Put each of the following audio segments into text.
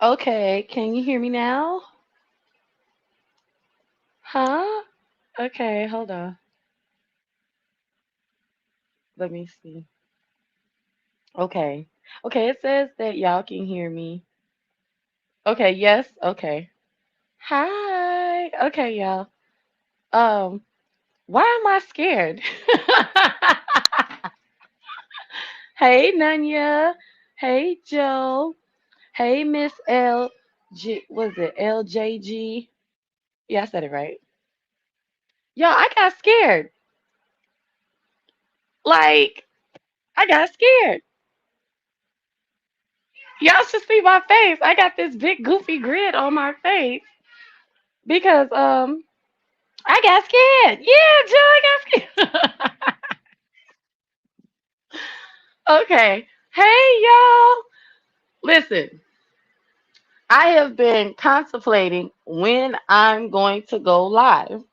Okay, can you hear me now? Huh? Okay, hold on. Let me see. Okay. Okay, it says that y'all can hear me. Okay, yes. Okay. Hi. Okay, y'all. Um, why am I scared? Hey, Nanya. Hey, Joe. Hey, Miss L. G. Was it LJG? Yeah, I said it right. Y'all, I got scared. Like, I got scared. Y'all should see my face. I got this big goofy grin on my face because I got scared. Yeah, Joe, I got scared. Okay. Hey y'all. Listen, I have been contemplating when I'm going to go live.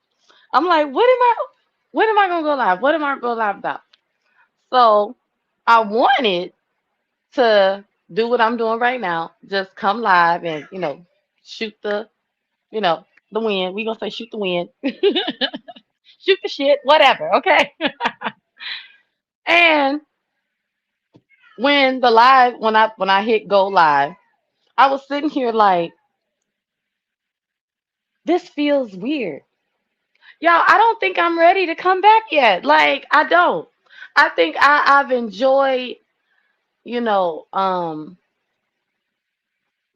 I'm like, when am I gonna go live? What am I gonna go live about? So I wanted to do what I'm doing right now. Just come live and, shoot the wind. We gonna say shoot the wind. Shoot the shit, whatever, okay? And when I hit go live, I was sitting here like, this feels weird. Y'all, I don't think I'm ready to come back yet. Like, I don't. I think I've enjoyed, you know, um,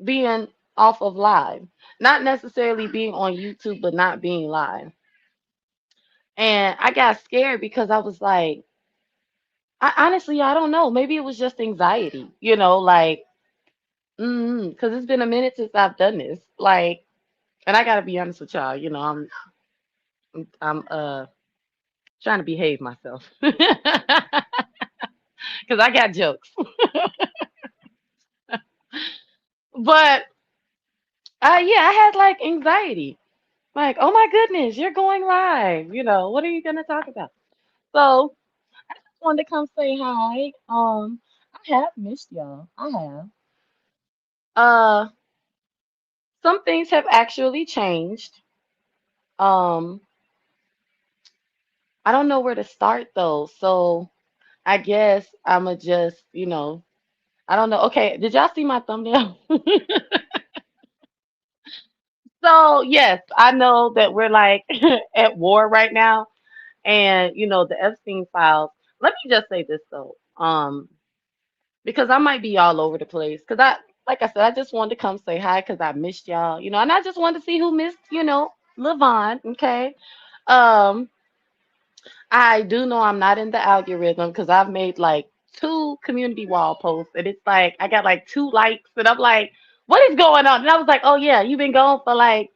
being off of live. Not necessarily being on YouTube, but not being live. And I got scared because I was like, I don't know. Maybe it was just anxiety, like, because it's been a minute since I've done this. Like, and I gotta be honest with y'all. I'm trying to behave myself because I got jokes. But yeah, I had like anxiety. Like, oh my goodness, you're going live. What are you gonna talk about? So I just wanted to come say hi. I have missed y'all. I have. Uh, some things have actually changed. Um, I don't know where to start though. So I guess I'ma just, I don't know. Okay, did y'all see my thumbnail? So yes, I know that we're like at war right now, and the Epstein files. Let me just say this though, because I might be all over the place. Because like I said, I just wanted to come say hi because I missed y'all, and I just wanted to see who missed, Levon. Okay, um, I do know I'm not in the algorithm because I've made like two community wall posts, and it's like I got like two likes, and I'm like, what is going on? And I was like, oh yeah, you've been gone for like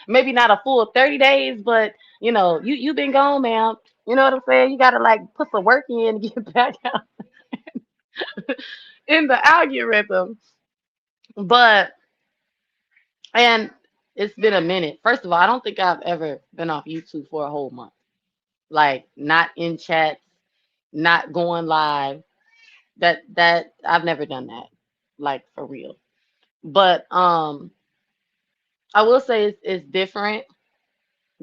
maybe not a full 30 days, but you've been gone, ma'am. You know what I'm saying? You gotta like put some work in to get back out in the algorithm. But and it's been a minute. First of all, I don't think I've ever been off YouTube for a whole month. Like not in chats, not going live. That I've never done that. Like for real. But I will say it's different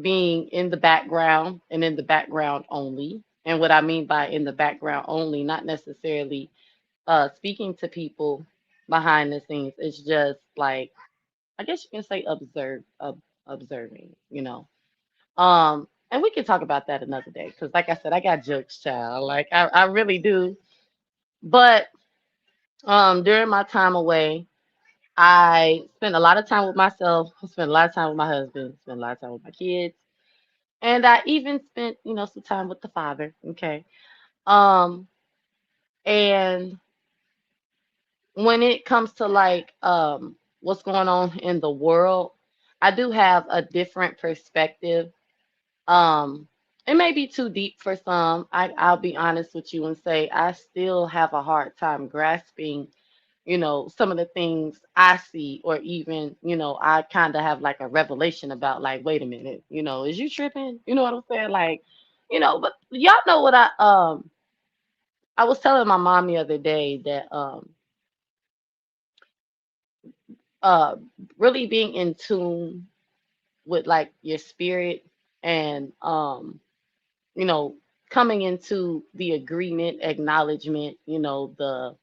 being in the background and in the background only. And what I mean by in the background only, not necessarily speaking to people behind the scenes. It's just like I guess you can say observing. And we can talk about that another day because, like I said, I got jokes, child. Like I really do. But during my time away, I spent a lot of time with myself. I spent a lot of time with my husband. Spent a lot of time with my kids, and I even spent, some time with the father. Okay. Um, and when it comes to like what's going on in the world, I do have a different perspective. Um, it may be too deep for some. I'll be honest with you and say I still have a hard time grasping, some of the things I see, or even, I kind of have like a revelation about like, wait a minute, is you tripping? You know what I'm saying? Like, but y'all know what I was telling my mom the other day that uh really being in tune with like your spirit and you know, coming into the agreement, acknowledgement, you know, the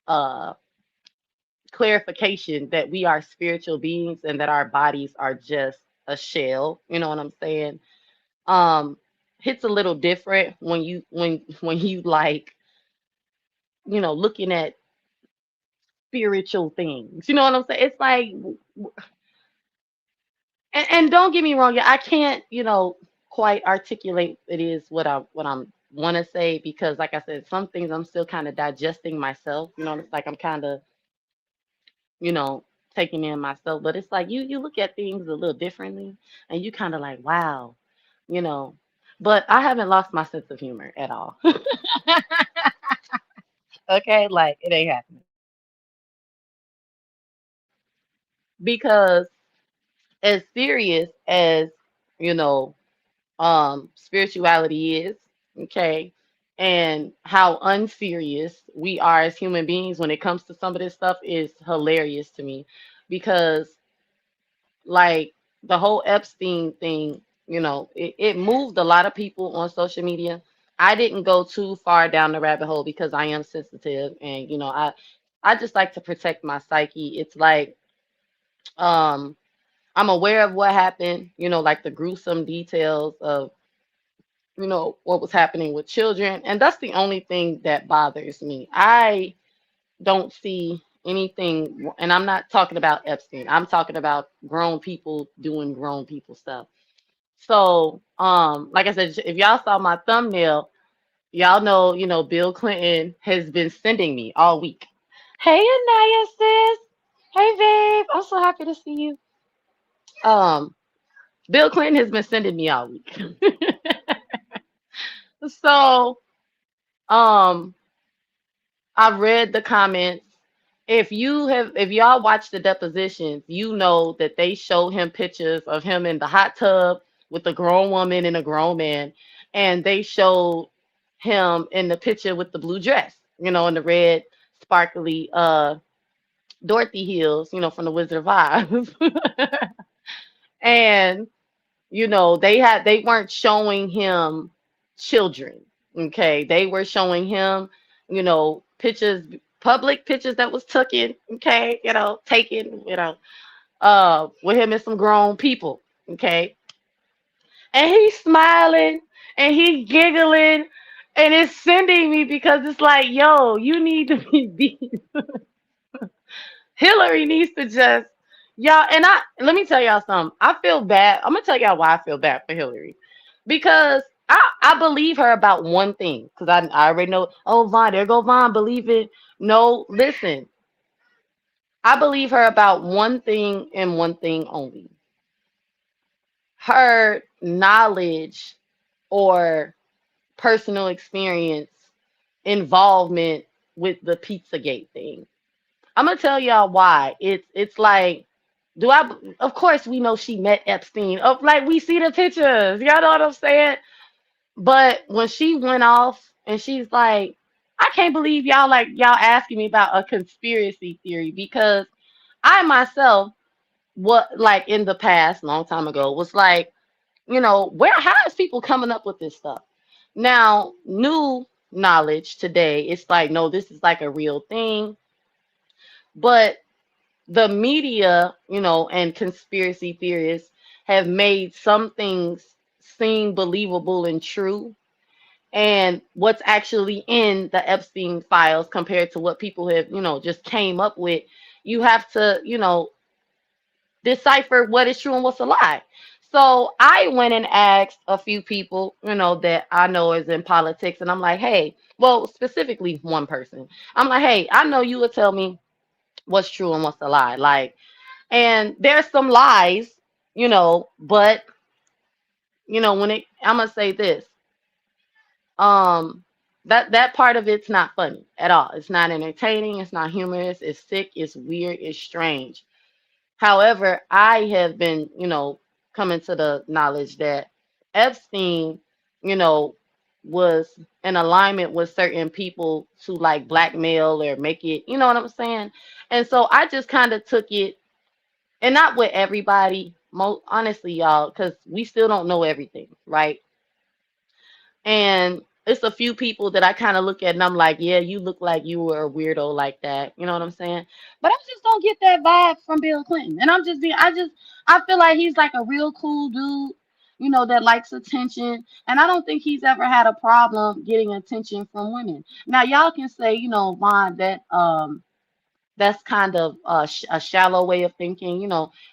uh clarification that we are spiritual beings and that our bodies are just a shell, you know what I'm saying? Um hits a little different when when you like, you know, looking at spiritual things. You know what I'm saying? It's like and don't get me wrong, yeah, I can't, you know, quite articulate it is what I'm want to say because like I said, some things I'm still kind of digesting myself, you know, it's like I'm kind of, you know, taking in myself, but it's like you look at things a little differently and you kind of like, wow, you know, but I haven't lost my sense of humor at all. Okay, like it ain't happening because as serious as, you know, spirituality is, okay, and how unserious we are as human beings when it comes to some of this stuff is hilarious to me because like the whole Epstein thing, you know, it moved a lot of people on social media. I didn't go too far down the rabbit hole because I am sensitive and you know, I just like to protect my psyche. It's like um I'm aware of what happened, you know, like the gruesome details of, you know, what was happening with children. And that's the only thing that bothers me. I don't see anything, and I'm not talking about Epstein. I'm talking about grown people doing grown people stuff. So, like I said, if y'all saw my thumbnail, y'all know, you know, Bill Clinton has been sending me all week. Hey, Anaya, sis. Hey, babe. I'm so happy to see you. Um, Bill Clinton has been sending me all week. So, um, I read the comments. If y'all watch the depositions, you know that they showed him pictures of him in the hot tub with a grown woman and a grown man, and they showed him in the picture with the blue dress, you know, and the red sparkly Dorothy heels, you know, from the Wizard of Oz. And you know, they weren't showing him children. Okay, they were showing him, you know, pictures, public pictures that was taken. Okay, you know, taken, you know, with him and some grown people. Okay, and he's smiling and he's giggling. And it's sending me because it's like, yo, you need to be Hillary needs to just y'all. And I let me tell y'all something. I feel bad. I'm gonna tell y'all why I feel bad for Hillary, because I believe her about one thing. Because I already know. Oh, Vaughn, there go Vaughn. Believe it. No, listen. I believe her about one thing and one thing only. Her knowledge or personal experience involvement with the Pizzagate thing. I'm gonna tell y'all why. It's like, do I? Of course, we know she met Epstein. Of like we see the pictures. Y'all know what I'm saying? But when she went off and she's like, I can't believe y'all asking me about a conspiracy theory because I myself, what like in the past, long time ago, was like, you know, where how is people coming up with this stuff? Now, new knowledge today, it's like, no, this is like a real thing. But the media, you know, and conspiracy theorists have made some things seem believable and true, and what's actually in the Epstein files compared to what people have, you know, just came up with. You have to, you know, decipher what is true and what's a lie. So I went and asked a few people, you know, that I know is in politics, and I'm like, hey, well, specifically one person. I'm like, hey, I know you would tell me what's true and what's a lie. Like, and there's some lies, you know, but you know, when it I'm gonna say this, um, that part of it's not funny at all. It's not entertaining, it's not humorous, it's sick, it's weird, it's strange. However, I have been, you know, coming to the knowledge that Epstein, you know, was in alignment with certain people to like blackmail or make it, you know what I'm saying? And so I just kind of took it and not with everybody. Honestly, y'all, because we still don't know everything, right? And it's a few people that I kind of look at and I'm like, yeah, you look like you were a weirdo like that. You know what I'm saying? But I just don't get that vibe from Bill Clinton. And I feel like he's like a real cool dude, that likes attention. And I don't think he's ever had a problem getting attention from women. Now, y'all can say, Vaughn, that's kind of a shallow way of thinking.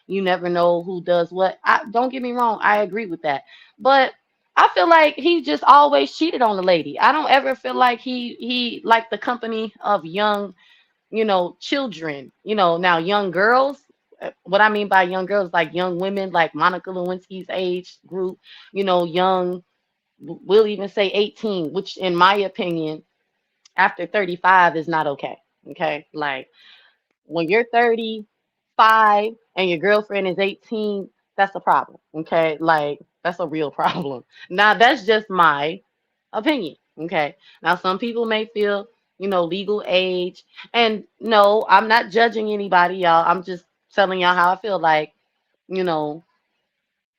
You never know who does what. Don't get me wrong, I agree with that. But I feel like he just always cheated on the lady. I don't ever feel like he liked the company of young, children. Now young girls. What I mean by young girls, like young women, like Monica Lewinsky's age group. Young. We'll even say 18, which in my opinion, after 35 is not okay. Okay, like when you're 35 and your girlfriend is 18, that's a problem. Okay. Like, that's a real problem. Now, that's just my opinion. Okay. Now, some people may feel, legal age. And no, I'm not judging anybody, y'all. I'm just telling y'all how I feel like, you know,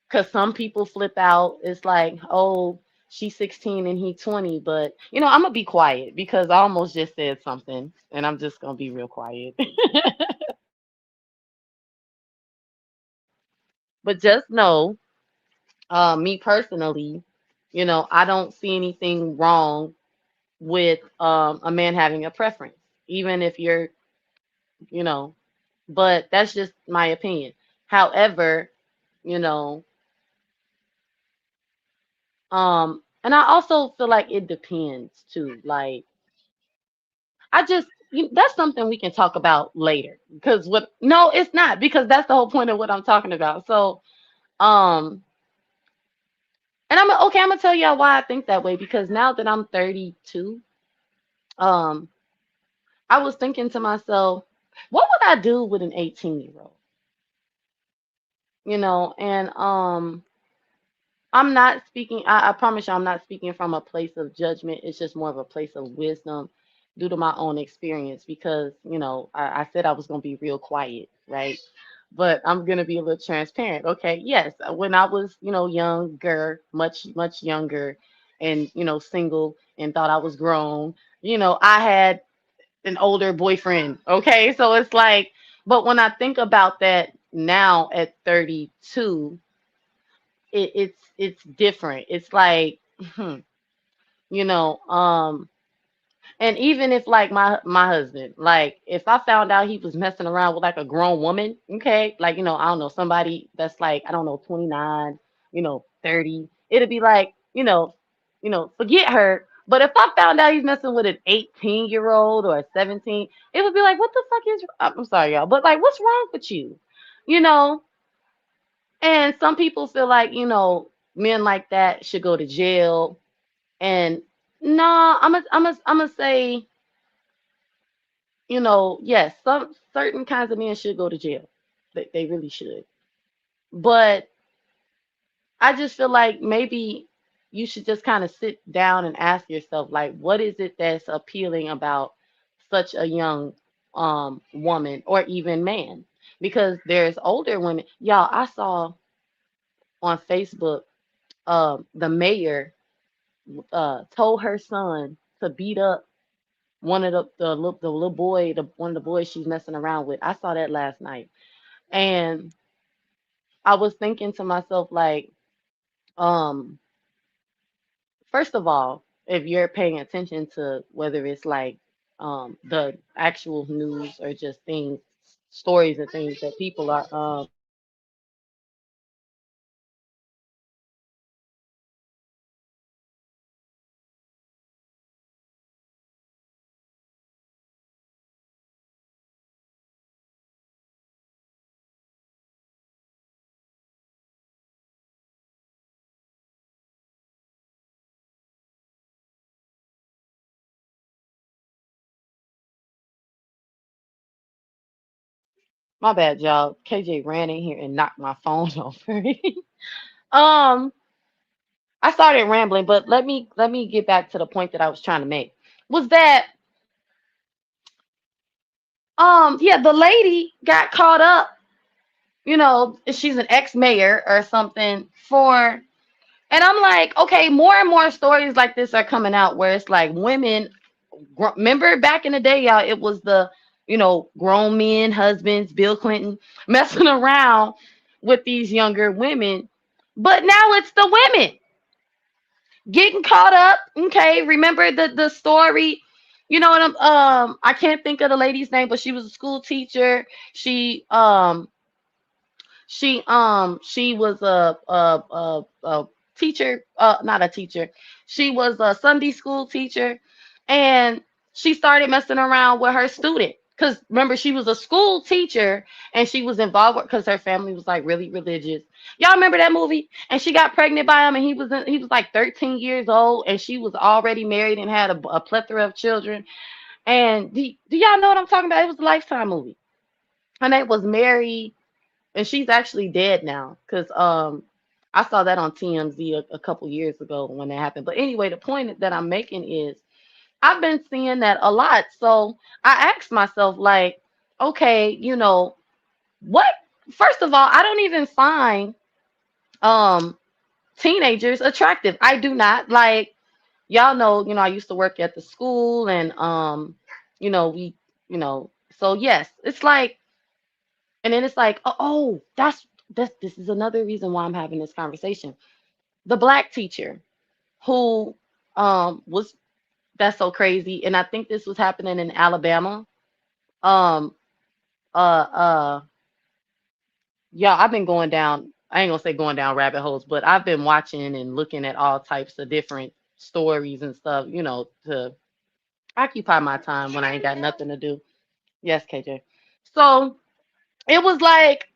because some people flip out. It's like, oh, she's 16 and he 20. But, I'm going to be quiet because I almost just said something and I'm just going to be real quiet. But just know, me personally, I don't see anything wrong with a man having a preference, even if you're, you know, but that's just my opinion. However, you know, and I also feel like it depends too. Like, that's something we can talk about later. Because no, it's not, because that's the whole point of what I'm talking about. So, um, and I'm gonna tell y'all why I think that way, because now that I'm 32, um, I was thinking to myself, what would I do with an 18-year-old? And I'm not speaking, I promise you, I'm not speaking from a place of judgment. It's just more of a place of wisdom due to my own experience because, I said I was going to be real quiet, right? But I'm going to be a little transparent. Okay. Yes. When I was, younger, much, much younger, and, single and thought I was grown, I had an older boyfriend. Okay. So it's like, but when I think about that now at 32, it's different. It's like, you know, um, and even if like my husband, like if I found out he was messing around with like a grown woman, okay, like I don't know, somebody that's like, I don't know, 29, 30, it'd be like, forget her. But if I found out he's messing with an 18-year-old or a 17, it would be like, what the fuck is, I'm sorry, y'all, but like, what's wrong with you? You know, and some people feel like, men like that should go to jail. And no, I'm gonna say, yes, some certain kinds of men should go to jail. They really should. But I just feel like maybe you should just kind of sit down and ask yourself, like, what is it that's appealing about such a young woman or even man? Because there's older women. Y'all, I saw on Facebook, the mayor told her son to beat up one of the little boy, one of the boys she's messing around with. I saw that last night, and I was thinking to myself like, um, first of all, if you're paying attention to whether it's like the actual news or just things, stories and things that people are my bad, y'all. KJ ran in here and knocked my phone over. um, I started rambling, but let me get back to the point that I was trying to make. Was that yeah, the lady got caught up she's an ex-mayor or something for. And I'm like, okay, more and more stories like this are coming out where it's like women. Remember back in the day, y'all, it was the, grown men, husbands, Bill Clinton messing around with these younger women. But now it's the women getting caught up. Okay, remember the story? And I can't think of the lady's name, but she was a school teacher. She was a teacher, not a teacher. She was a Sunday school teacher, and she started messing around with her student. Because remember, she was a school teacher and she was involved with, because her family was like really religious. Y'all remember that movie? And she got pregnant by him, and he was like 13 years old, and she was already married and had a plethora of children. And do y'all know what I'm talking about? It was a Lifetime movie. Her name was Mary, and she's actually dead now because I saw that on TMZ a couple years ago when that happened. But anyway, the point that I'm making is I've been seeing that a lot. So I asked myself, like, okay, what? First of all, I don't even find um teenagers attractive. I do not. Like, y'all know, I used to work at the school, and we, so yes, it's like. And then it's like, oh, this is another reason why I'm having this conversation. The black teacher who was that's so crazy, and I think this was happening in Alabama. Um, uh, uh, yeah, I've been going down. I ain't gonna say going down rabbit holes, but I've been watching and looking at all types of different stories and stuff, to occupy my time when I ain't got nothing to do. Yes, KJ. So it was like,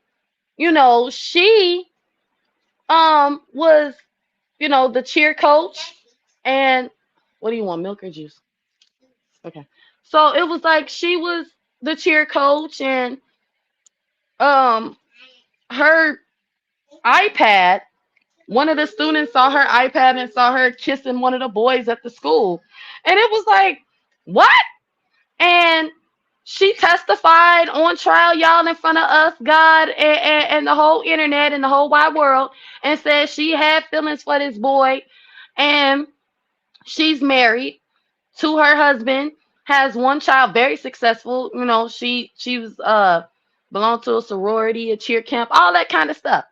she was, the cheer coach. And what do you want, milk or juice? Okay. So it was like she was the cheer coach, and um her iPad, one of the students saw her iPad and saw her kissing one of the boys at the school. And it was like, what? And she testified on trial, y'all, in front of us, God, and the whole internet and the whole wide world, and said she had feelings for this boy. And she's married to her husband, has one child, very successful. She was belonged to a sorority, a cheer camp, all that kind of stuff,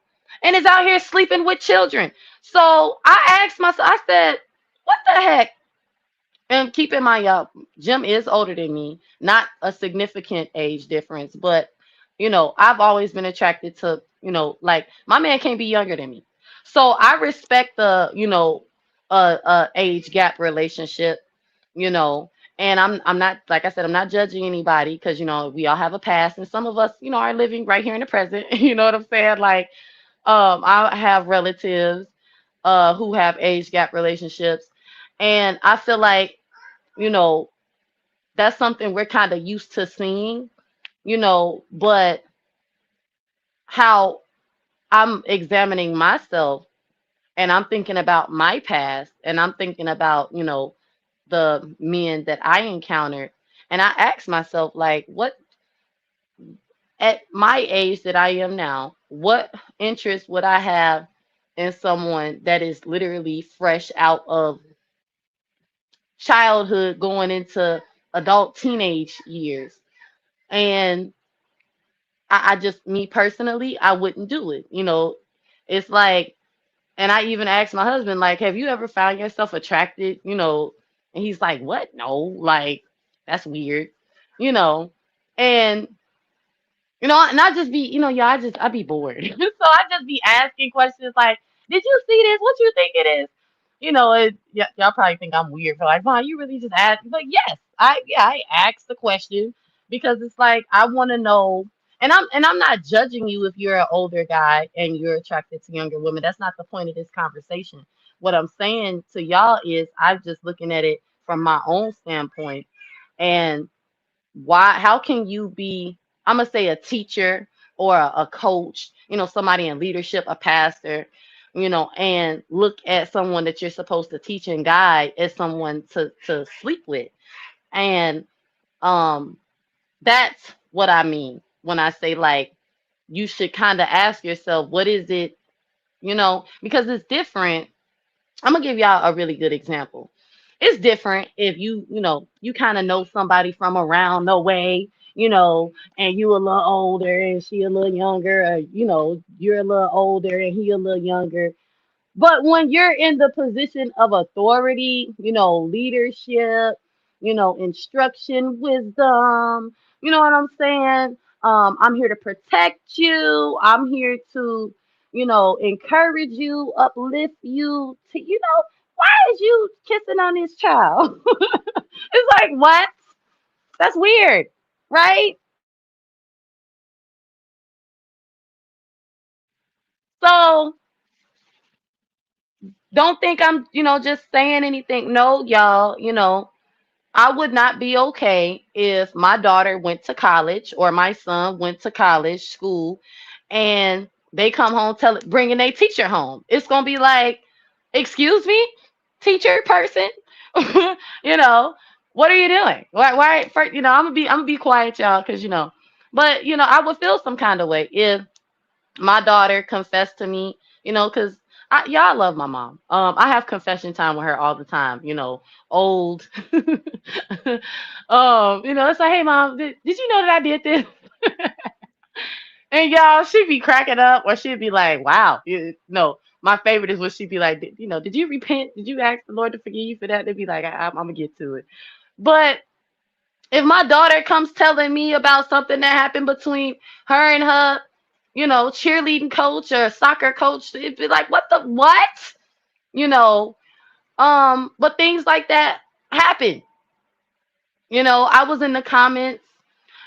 and is out here sleeping with children. So I asked myself, I said, what the heck? And keep in mind, y'all, Jim is older than me, not a significant age difference, but I've always been attracted to, like, my man can't be younger than me. So I respect the, age gap relationship, you know, and I'm not, like I said, I'm not judging anybody, because we all have a past, and some of us, are living right here in the present. You know what I'm saying? Like, I have relatives who have age gap relationships, and I feel like, you know, that's something we're kind of used to seeing, but how I'm examining myself, and I'm thinking about my past, and I'm thinking about, the men that I encountered. And I asked myself, like, what, at my age that I am now, what interest would I have in someone that is literally fresh out of childhood going into adult teenage years? And I just, me personally, I wouldn't do it. It's like, and I even asked my husband, like, have you ever found yourself attracted? And he's like, what? No, like, that's weird, you know. And and I just be, yeah, I be bored. So I just be asking questions like, did you see this? What you think it is? Yeah, y'all probably think I'm weird for, like, Mom, you really just asked. But yes, I asked the question because it's like I want to know. And I'm not judging you if you're an older guy and you're attracted to younger women. That's not the point of this conversation. What I'm saying to y'all is I'm just looking at it from my own standpoint. And why, how can you be, I'm gonna say, a teacher or a coach, somebody in leadership, a pastor, and look at someone that you're supposed to teach and guide as someone to sleep with? And um that's what I mean when I say, like, you should kind of ask yourself, what is it, because it's different. I'm gonna give y'all a really good example. It's different if you kind of know somebody from around the way, and you a little older and she a little younger, or you're a little older and he a little younger. But when you're in the position of authority, leadership, instruction, wisdom, you know what I'm saying? I'm here to protect you. I'm here to, encourage you, uplift you. Why is you kissing on this child? It's like, what? That's weird, right? So don't think I'm, just saying anything. No, y'all, I would not be okay if my daughter went to college or my son went to college school and they come home bringing a teacher home. It's gonna be like, excuse me, teacher person, you know, what are you doing? Why? First, I'm gonna be quiet, y'all, because but I would feel some kind of way if my daughter confessed to me, because y'all love my mom. I have confession time with her all the time. Old. It's like, hey, mom, did you know that I did this? And y'all, she'd be cracking up, or she'd be like, wow, no. My favorite is when she'd be like, did you repent? Did you ask the Lord to forgive you for that? They'd be like, I'm gonna get to it. But if my daughter comes telling me about something that happened between her and her, cheerleading coach or soccer coach, it'd be like, what the what? You know, but things like that happen. I was in the comments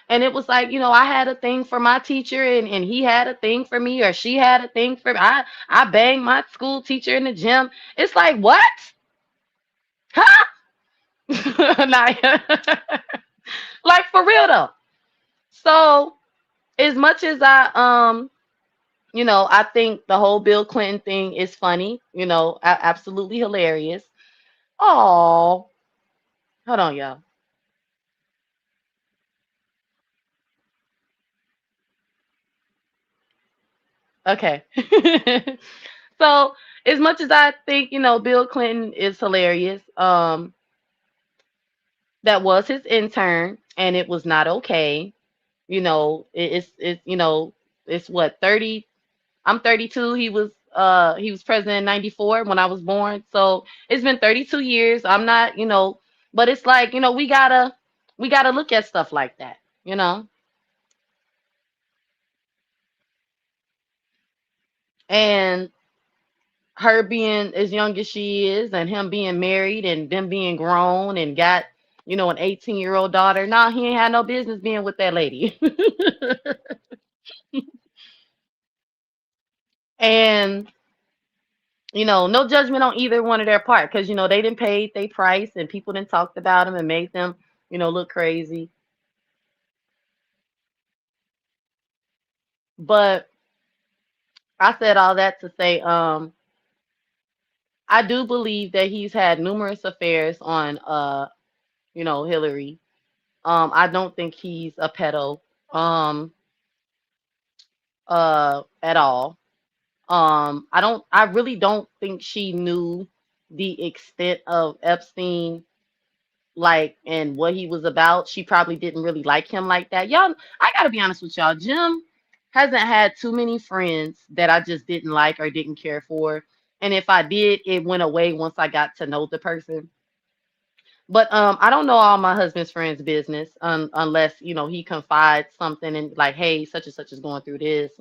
and it was like, I had a thing for my teacher and he had a thing for me or she had a thing for me. I banged my school teacher in the gym. It's like, what? Huh? Like for real though. So as much as I think the whole Bill Clinton thing is funny, absolutely hilarious. Oh, hold on, y'all. Okay. So, as much as I think, Bill Clinton is hilarious, that was his intern and it was not okay. It's what, 30. I'm 32. He was president in 94 when I was born. So it's been 32 years. I'm not, but it's like, we gotta look at stuff like that, you know. And her being as young as she is and him being married and them being grown and got, an 18-year-old daughter. Nah, he ain't had no business being with that lady. And no judgment on either one of their part because they didn't pay their price and people didn't talked about them and made them, look crazy. But I said all that to say, I do believe that he's had numerous affairs on, Hillary. I don't think he's a pedo, um, at all. I really don't think she knew the extent of Epstein, like, and what he was about. She probably didn't really like him like that. Y'all, I gotta be honest with y'all. Jim hasn't had too many friends that I just didn't like or didn't care for. And if I did, it went away once I got to know the person. But I don't know all my husband's friends' business unless he confides something and like, hey, such and such is going through this.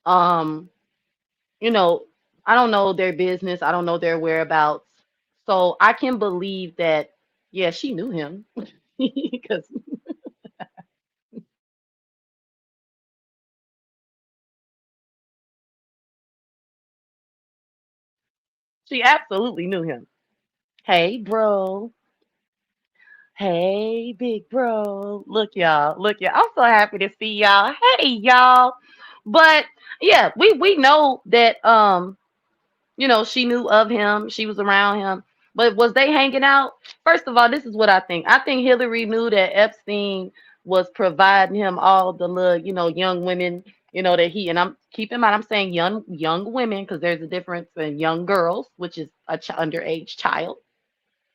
Um, you know, I don't know their business. I don't know their whereabouts. So I can believe that, yeah, she knew him because she absolutely knew him. Hey, bro. Hey, big bro. Look, y'all. Look, y'all. I'm so happy to see y'all. Hey, y'all. But yeah, we know that she knew of him. She was around him. But was they hanging out? First of all, this is what I think. I think Hillary knew that Epstein was providing him all the little, young women, that he, and I'm keep in mind I'm saying young women because there's a difference in young girls, which is a underage child,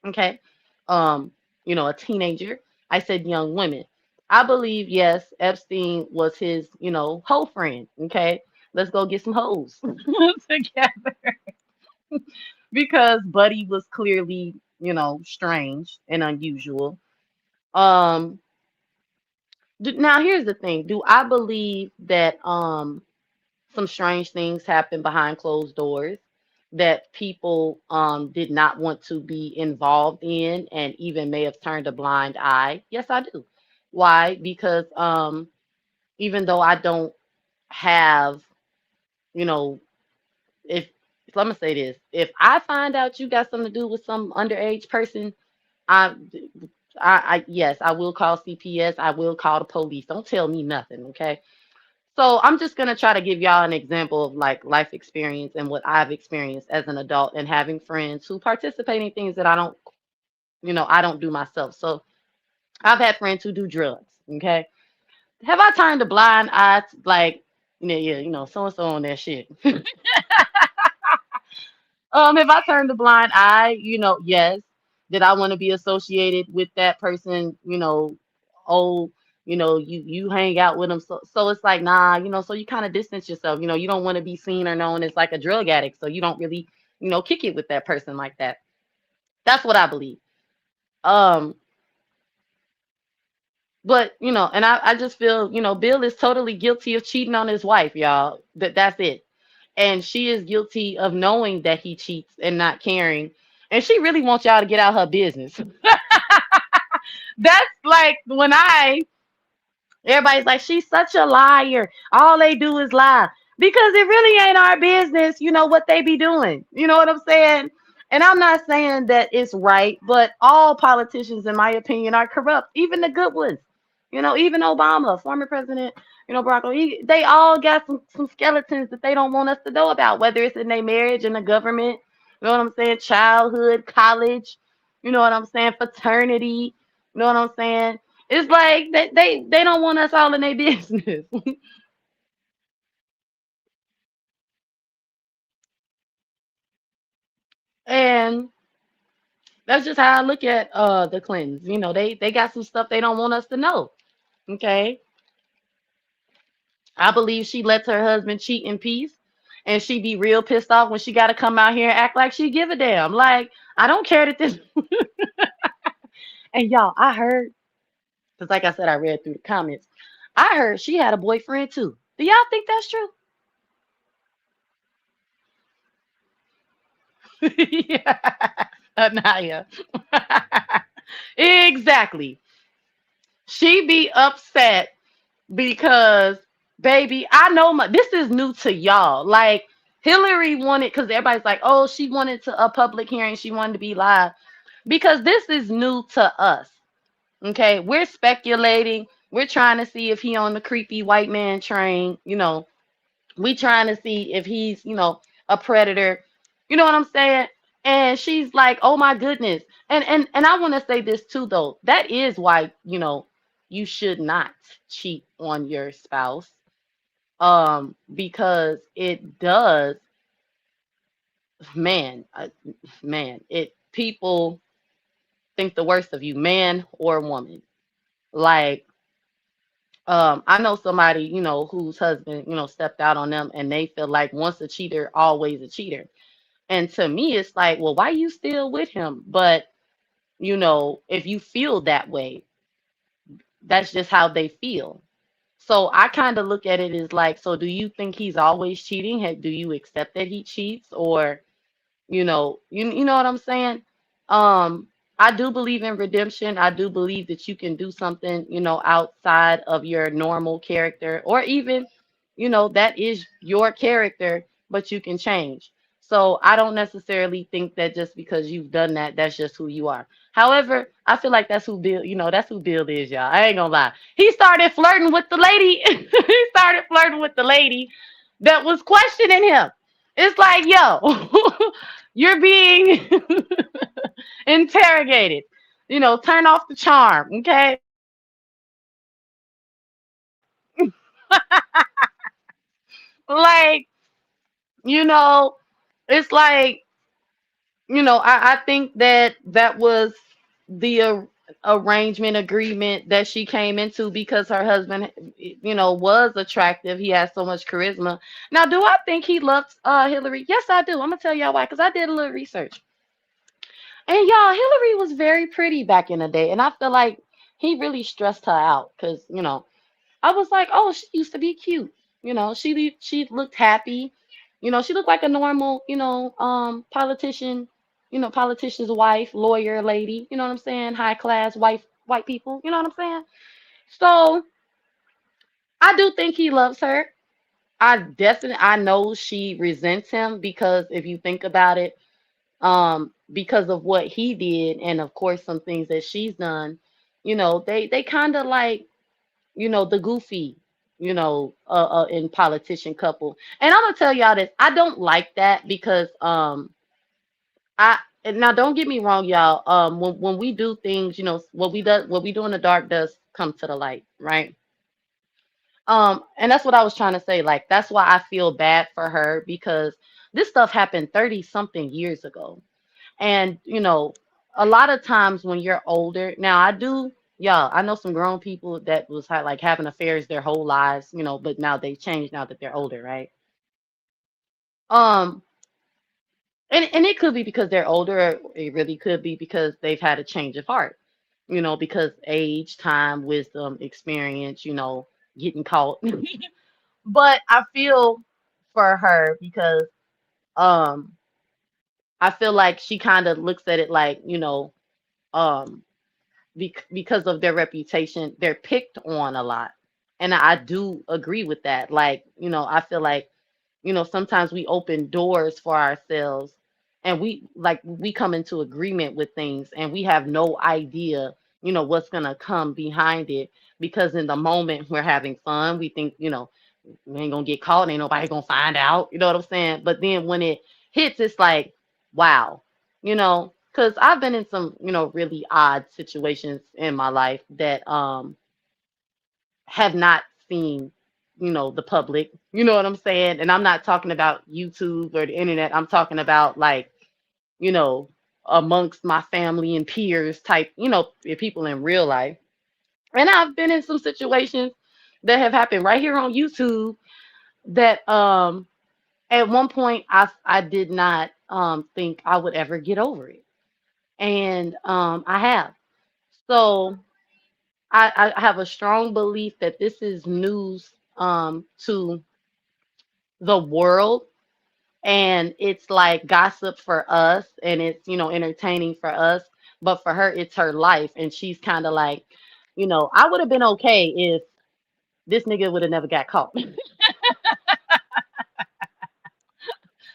okay, um, a teenager. I said young women. I believe yes, Epstein was his, hoe friend. Okay, let's go get some hoes together because Buddy was clearly, strange and unusual. Um, now here's the thing: do I believe that some strange things happen behind closed doors that people did not want to be involved in and even may have turned a blind eye? Yes, I do. Why? Because even though I don't have, you know, if let me say this, if I find out you got something to do with some underage person, I, yes, I will call CPS. I will call the police. Don't tell me nothing, okay? So I'm just gonna try to give y'all an example of like life experience and what I've experienced as an adult and having friends who participate in things that I don't do myself. So I've had friends who do drugs. Okay. Have I turned a blind eye to, like, yeah, so and so on that shit? If I turned a blind eye, yes. Did I want to be associated with that person? Oh, you hang out with them, so it's like nah, so you kind of distance yourself. You don't want to be seen or known as like a drug addict, so you don't really, kick it with that person like that. That's what I believe. Um, but and I just feel, Bill is totally guilty of cheating on his wife, y'all. That's it. And she is guilty of knowing that he cheats and not caring. And she really wants y'all to get out her business. That's like when everybody's like, she's such a liar. All they do is lie. Because it really ain't our business, what they be doing. You know what I'm saying? And I'm not saying that it's right, but all politicians, in my opinion, are corrupt, even the good ones. Even Obama, former president, Barack Obama, they all got some skeletons that they don't want us to know about, whether it's in their marriage, in the government, you know what I'm saying, childhood, college, you know what I'm saying, fraternity, you know what I'm saying? It's like they don't want us all in their business. And that's just how I look at the Clintons. They got some stuff they don't want us to know. Okay. I believe she lets her husband cheat in peace. And she be real pissed off when she gotta come out here and act like she give a damn. Like, I don't care that this and y'all, I heard, because like I said, I read through the comments. I heard she had a boyfriend too. Do y'all think that's true? Yeah. Anaya. Exactly. She be upset because, baby, I know this is new to y'all. Like, Hillary wanted, because everybody's like, oh, she wanted to a public hearing, she wanted to be live. Because this is new to us. Okay. We're speculating. We're trying to see if he on the creepy white man train. We trying to see if he's, a predator. You know what I'm saying? And she's like, "Oh my goodness." And I want to say this too though. That is why, you should not cheat on your spouse. Because it does, man, man, it people think the worst of you, man or woman. Like, I know somebody, whose husband, stepped out on them and they feel like once a cheater, always a cheater. And to me, it's like, well, why you still with him? But, if you feel that way, that's just how they feel. So I kind of look at it as like, so do you think he's always cheating? Do you accept that he cheats? Or you know what I'm saying? Um, I do believe in redemption. I do believe that you can do something, outside of your normal character, or even, that is your character, but you can change. So I don't necessarily think that just because you've done that, that's just who you are. However, I feel like that's who Bill, that's who Bill is, y'all. I ain't gonna lie. He started flirting with the lady. He started flirting with the lady that was questioning him. It's like, yo, you're being interrogated. Turn off the charm, okay? Like, you know, it's like, I think that that was the arrangement agreement that she came into because her husband, was attractive. He has so much charisma. Now, do I think he loves Hillary? Yes, I do. I'm gonna tell y'all why, because I did a little research. And y'all, Hillary was very pretty back in the day, and I feel like he really stressed her out because, I was like, oh, she used to be cute. She looked happy. She looked like a normal, politician, politician's wife, lawyer lady. You know what I'm saying? High class white people. You know what I'm saying? So I do think he loves her. I know she resents him because if you think about it, because of what he did, and of course some things that she's done, they kind of like, the goofy, in politician couple. And I'm gonna tell y'all this, I don't like that because I and now don't get me wrong, y'all. When we do things, what we do in the dark does come to the light, right? And that's what I was trying to say. Like, that's why I feel bad for her because this stuff happened 30 something years ago. And, a lot of times when you're older, now I do, yeah, I know some grown people that was like having affairs their whole lives, but now they changed now that they're older, right? Um, and it could be because they're older, or it really could be because they've had a change of heart, because age, time, wisdom, experience, getting caught. But I feel for her because um I feel like she kind of looks at it like, um because of their reputation, they're picked on a lot. And I do agree with that. Like, I feel like, sometimes we open doors for ourselves and we come into agreement with things and we have no idea, what's going to come behind it because in the moment we're having fun, we think, we ain't going to get caught, ain't nobody going to find out, you know what I'm saying? But then when it hits, it's like, wow, because I've been in some, really odd situations in my life that have not seen, the public. You know what I'm saying? And I'm not talking about YouTube or the internet. I'm talking about like, you know, amongst my family and peers type, people in real life. And I've been in some situations that have happened right here on YouTube that at one point I did not think I would ever get over it. And I have. So I have a strong belief that this is news to the world, and it's like gossip for us, and it's entertaining for us, but for her it's her life, and she's kind of like, I would have been okay if this nigga would have never got caught.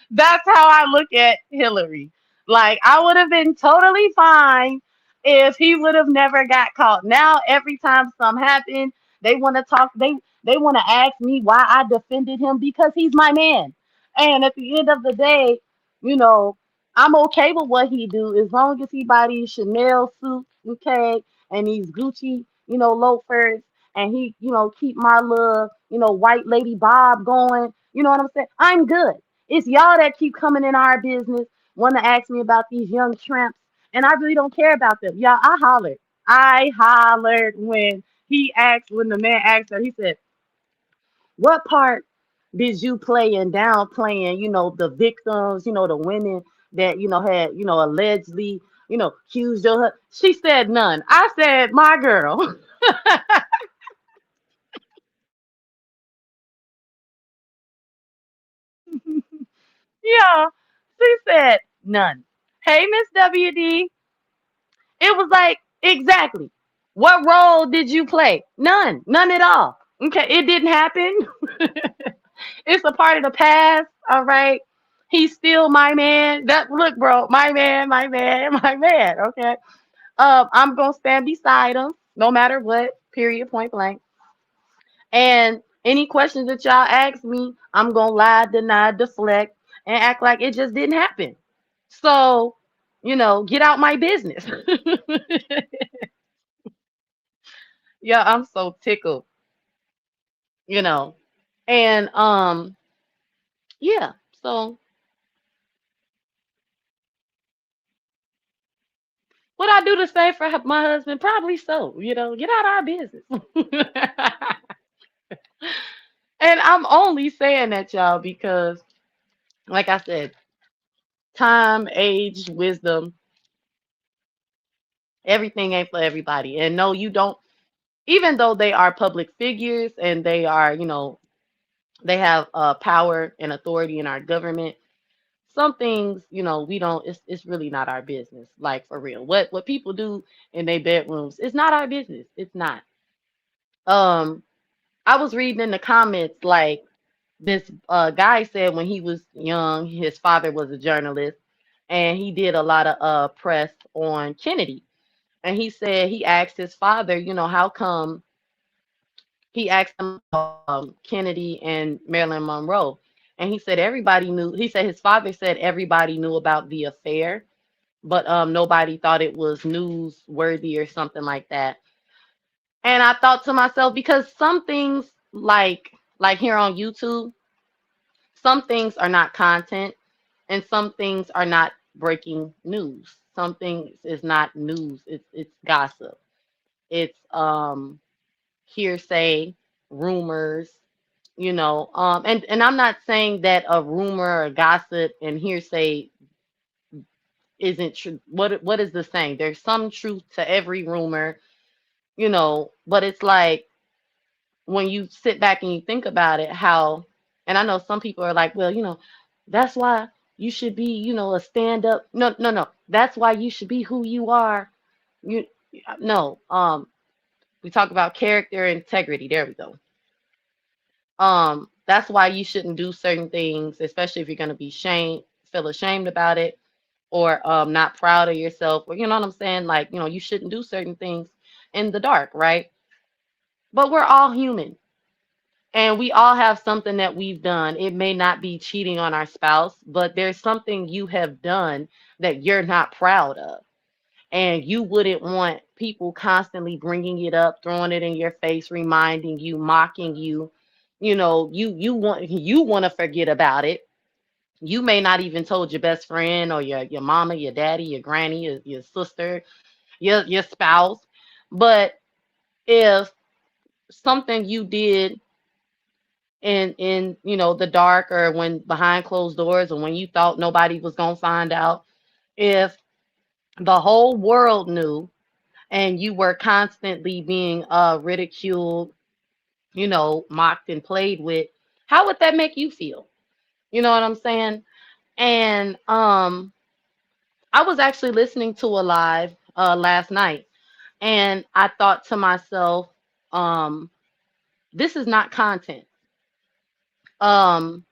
That's how I look at Hillary. Like, I would have been totally fine if he would have never got caught. Now every time something happened, they want to talk. They want to ask me why I defended him because he's my man. And at the end of the day, you know, I'm okay with what he do as long as he buy these Chanel suits, okay, and these Gucci, loafers, and he, keep my little, white lady bob going. You know what I'm saying? I'm good. It's y'all that keep coming in our business, want to ask me about these young tramps, and I really don't care about them. Y'all, I hollered. I hollered when the man asked her, he said, what part did you play in downplaying, the victims, the women that, had, allegedly, accused of her? She said none. I said, my girl. Yeah. She said none. Hey, Miss WD. It was like, exactly. What role did you play? None. None at all. Okay, it didn't happen. It's a part of the past. All right. He's still my man. That look, bro, my man, my man, my man. Okay. I'm gonna stand beside him no matter what, period, point blank. And any questions that y'all ask me, I'm gonna lie, deny, deflect, and act like it just didn't happen. So, get out my business. Yeah, I'm so tickled, you know. And Yeah. So what I do to say for my husband? Probably so. Get out of our business. And I'm only saying that, y'all, because, like I said, time, age, wisdom, everything ain't for everybody. And no, you don't, even though they are public figures and they are, they have power and authority in our government, some things, we don't, it's really not our business, like for real. What people do in their bedrooms, it's not our business. It's not. Um, I was reading in the comments, like, this guy said when he was young, his father was a journalist and he did a lot of press on Kennedy. And he said he asked his father, how come he asked him about Kennedy and Marilyn Monroe. And he said everybody knew. He said his father said everybody knew about the affair, but nobody thought it was newsworthy or something like that. And I thought to myself, because some things, like here on YouTube, some things are not content and some things are not breaking news. Some things is not news. It's gossip. It's hearsay, rumors, and I'm not saying that a rumor or gossip and hearsay isn't true. What is the saying? There's some truth to every rumor, but it's like when you sit back and you think about it, how, and I know some people are like, well, that's why you should be, a stand up. No, no, no. That's why you should be who you are. You no, we talk about character and integrity. There we go. That's why you shouldn't do certain things, especially if you're going to be feel ashamed about it, or not proud of yourself, or, you know what I'm saying, like, you shouldn't do certain things in the dark, right? But we're all human and we all have something that we've done. It may not be cheating on our spouse, but there's something you have done that you're not proud of, and you wouldn't want people constantly bringing it up, throwing it in your face, reminding you, mocking you. You want to forget about it. You may not even told your best friend or your mama, your daddy, your granny, your sister, your spouse. But if something you did in the dark, or when behind closed doors, or when you thought nobody was going to find out, if the whole world knew and you were constantly being ridiculed, mocked and played with, how would that make you feel? You know what I'm saying? And I was actually listening to a live last night, and I thought to myself, um, this is not content. Um,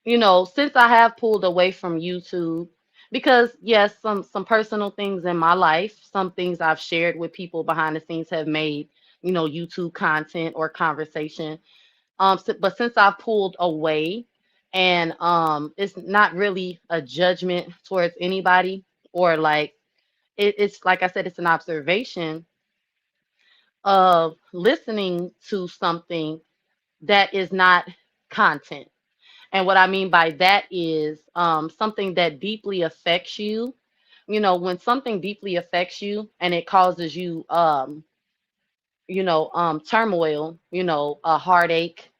since I have pulled away from YouTube, because yes, some personal things in my life, some things I've shared with people behind the scenes have made, YouTube content or conversation. But since I've pulled away, and it's not really a judgment towards anybody, or like, it's like I said, it's an observation of listening to something that is not content. And what I mean by that is something that deeply affects you. When something deeply affects you and it causes you, turmoil, a heartache,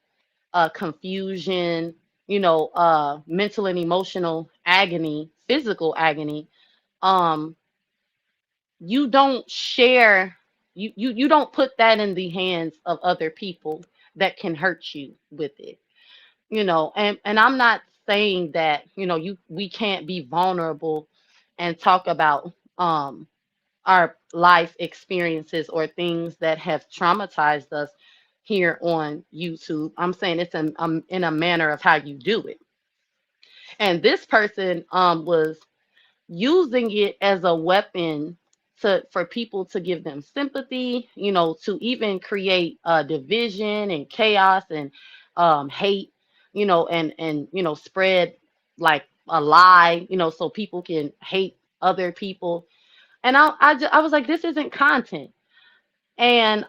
confusion, mental and emotional agony, physical agony, um, you don't share, you don't put that in the hands of other people that can hurt you with it. And I'm not saying that, we can't be vulnerable and talk about our life experiences or things that have traumatized us here on YouTube. I'm saying it's in a manner of how you do it. And this person was using it as a weapon for people to give them sympathy, to even create division and chaos and hate, and spread like a lie, so people can hate other people. And I was like, this isn't content. And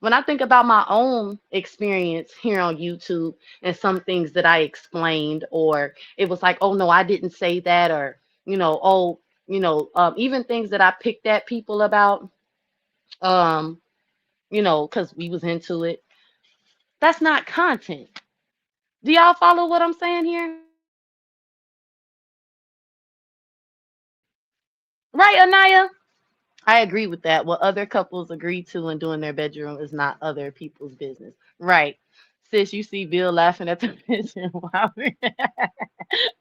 when I think about my own experience here on YouTube and some things that I explained, or it was like, oh no, I didn't say that, or oh, even things that I picked at people about, um, because we was into it. That's not content. Do y'all follow what I'm saying here? Right, Anaya? I agree with that. What other couples agree to and do in their bedroom is not other people's business. Right. Sis, you see Bill laughing at the picture. Wow.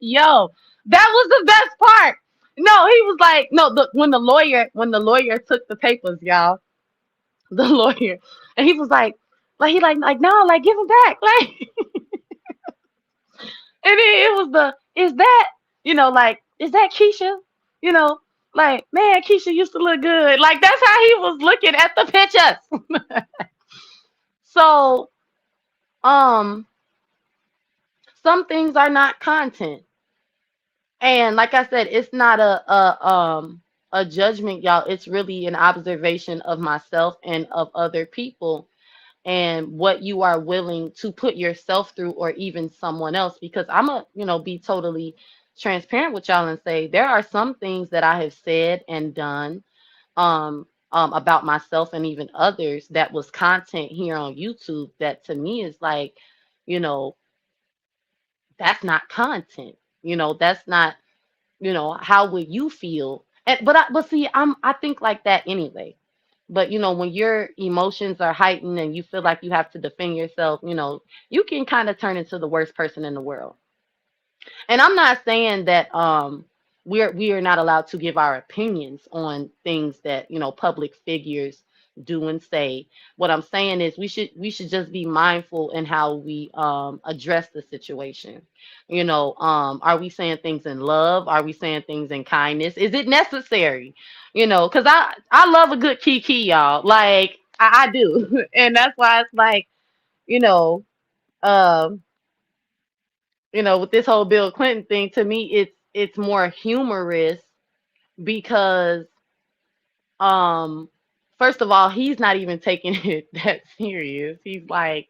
Yo, that was the best part. No, he was like, no, when the lawyer took the papers, y'all, the lawyer, and he was like, no, like, give them back. Like, and it was is that, like, is that Keisha? You know, like, man, Keisha used to look good. Like, that's how he was looking at the pictures. So, um, some things are not content. And like I said, it's not a judgment, y'all. It's really an observation of myself and of other people, and what you are willing to put yourself through, or even someone else. Because I'm a, be totally transparent with y'all and say there are some things that I have said and done, about myself and even others, that was content here on YouTube, that to me is like, you know, that's not content. That's not, how would you feel? But see, I think like that anyway. But when your emotions are heightened and you feel like you have to defend yourself, you can kind of turn into the worst person in the world. And I'm not saying that we are not allowed to give our opinions on things that public figures do and say. What I'm saying is we should just be mindful in how we address the situation. Are we saying things in love? Are we saying things in kindness? Is it necessary? Because I love a good kiki, y'all. Like, I do, and that's why it's like, you know um with this whole Bill Clinton thing, to me, it's more humorous because, um first of all, he's not even taking it that serious. He's like,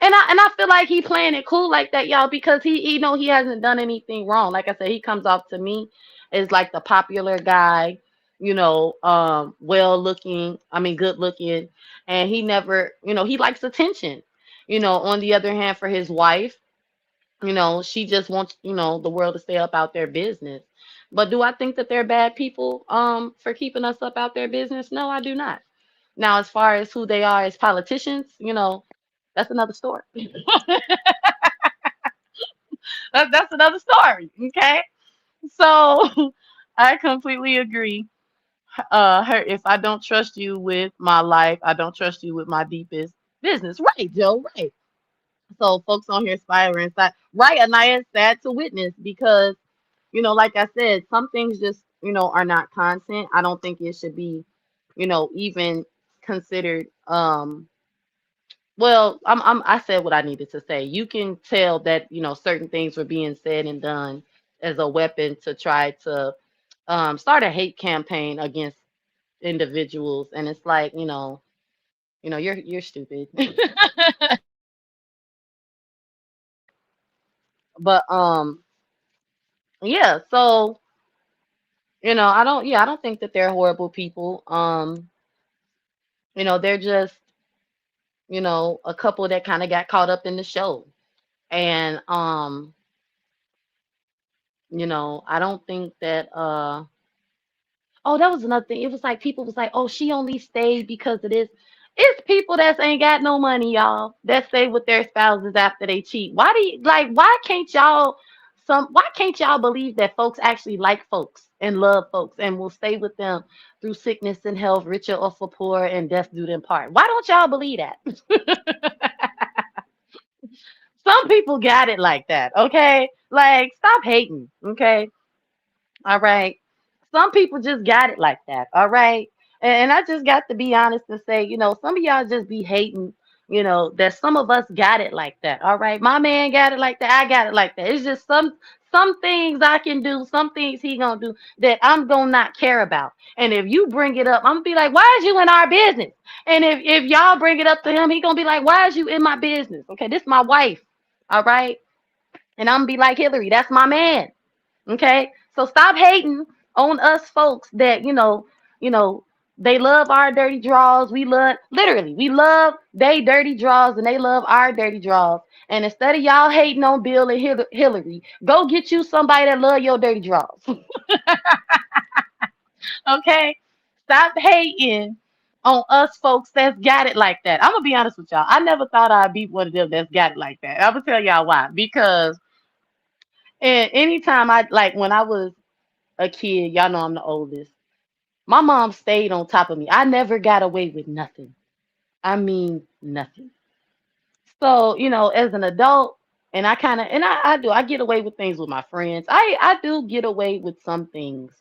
and I feel like he playing it cool like that, y'all, because he hasn't done anything wrong. Like I said, he comes off to me as like the popular guy, well looking, I mean good looking, and he never, he likes attention. On the other hand, for his wife, she just wants, the world to stay up out their business. But do I think that they're bad people for keeping us up out their business? No, I do not. Now, as far as who they are as politicians, that's another story. That's another story. Okay. So I completely agree. If I don't trust you with my life, I don't trust you with my deepest business. Right, Joe. Right. So folks on here spiraling inside. Right, Anaya, it's sad to witness because, like I said, some things just, are not content. I don't think it should be, even considered. Well, I said what I needed to say. You can tell that, certain things were being said and done as a weapon to try to start a hate campaign against individuals, and it's like, you're stupid. But yeah, so I don't think that they're horrible people. They're just, a couple that kind of got caught up in the show. And I don't think that oh, that was another thing. It was like people was like, oh, she only stayed because of this. It's people that ain't got no money, y'all, that stay with their spouses after they cheat. Why can't y'all believe that folks actually like folks and love folks and will stay with them through sickness and health, richer or for poor, and death do them part? Why don't y'all believe that? Some people got it like that, okay? Like, stop hating, okay? All right. Some people just got it like that. All right. And I just got to be honest and say, some of y'all just be hating that some of us got it like that. All right. My man got it like that. I got it like that. It's just some things I can do, some things he gonna do that I'm gonna not care about. And if you bring it up, I'm gonna be like, why is you in our business? And if y'all bring it up to him, he gonna be like, why is you in my business? Okay, this is my wife. All right. And I'm gonna be like, Hillary, that's my man. Okay, so stop hating on us folks that you know, they love our dirty draws. We love literally, we love they dirty draws and they love our dirty draws. And instead of y'all hating on Bill and Hillary, go get you somebody that love your dirty draws. Okay, stop hating on us folks that's got it like that. I'm gonna be honest with y'all. I never thought I'd be one of them that's got it like that. I'm gonna tell y'all why. Because and anytime I like when I was a kid, y'all know I'm the oldest. My mom stayed on top of me. I never got away with nothing. I mean, nothing. So, as an adult, and I get away with things with my friends. I do get away with some things,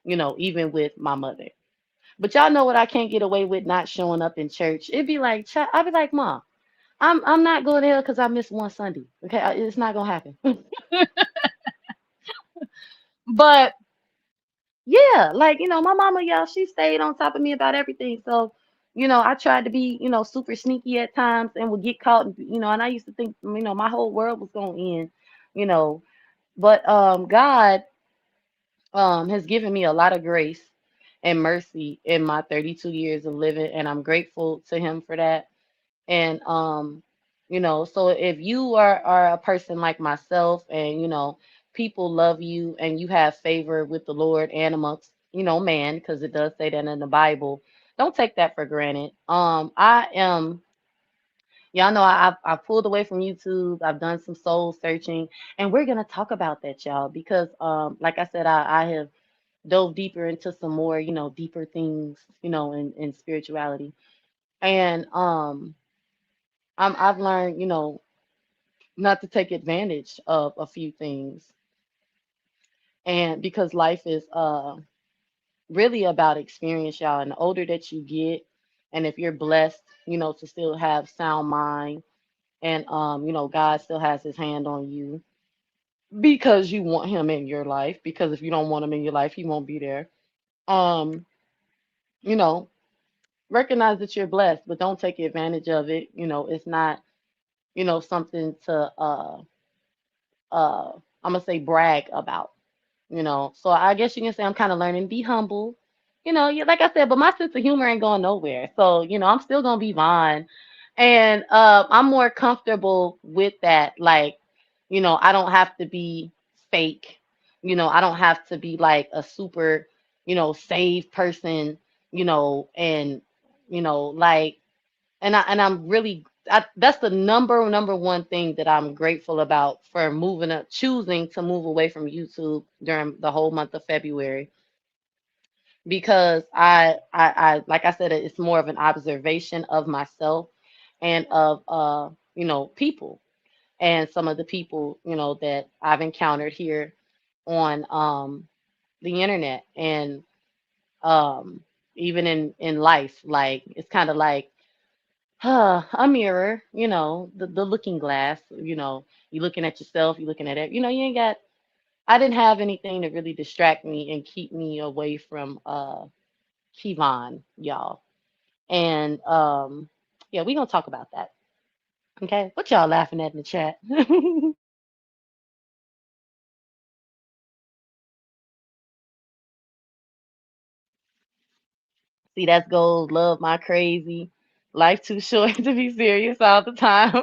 even with my mother. But y'all know what I can't get away with not showing up in church. It'd be like, I'd be like, Mom, I'm not going there because I missed one Sunday. Okay, it's not gonna happen. But yeah, like, my mama, y'all, she stayed on top of me about everything. So, I tried to be, super sneaky at times and would get caught, and I used to think, my whole world was going to end, you know. But God has given me a lot of grace and mercy in my 32 years of living, and I'm grateful to Him for that. And so if you are a person like myself and people love you and you have favor with the Lord and amongst, man, because it does say that in the Bible, don't take that for granted. I am y'all know I've pulled away from YouTube. I've done some soul searching, and we're gonna talk about that, y'all, because like I said, I have dove deeper into some more, deeper things, in spirituality. And I've learned, not to take advantage of a few things. And because life is really about experience, y'all. And the older that you get, and if you're blessed, to still have sound mind and God still has his hand on you because you want him in your life. Because if you don't want him in your life, he won't be there. Um, you know, recognize that you're blessed, but don't take advantage of it. It's not, something to uh I'm gonna say brag about. So I guess you can say I'm kind of learning be humble. Yeah, like I said, but my sense of humor ain't going nowhere. So, I'm still gonna be Vaughn. And I'm more comfortable with that. Like, I don't have to be fake. I don't have to be like a super, saved person, and like I'm really that's the number one thing that I'm grateful about for choosing to move away from YouTube during the whole month of February because I like I said it's more of an observation of myself and of people and some of the people that I've encountered here on the internet and um even in life, like it's kind of like a mirror, the looking glass, you looking at yourself, you looking at it, you ain't got, I didn't have anything to really distract me and keep me away from Kevon, y'all. And yeah, we gonna talk about that. Okay. What y'all laughing at in the chat? See, that's gold, love my crazy. Life too short to be serious all the time.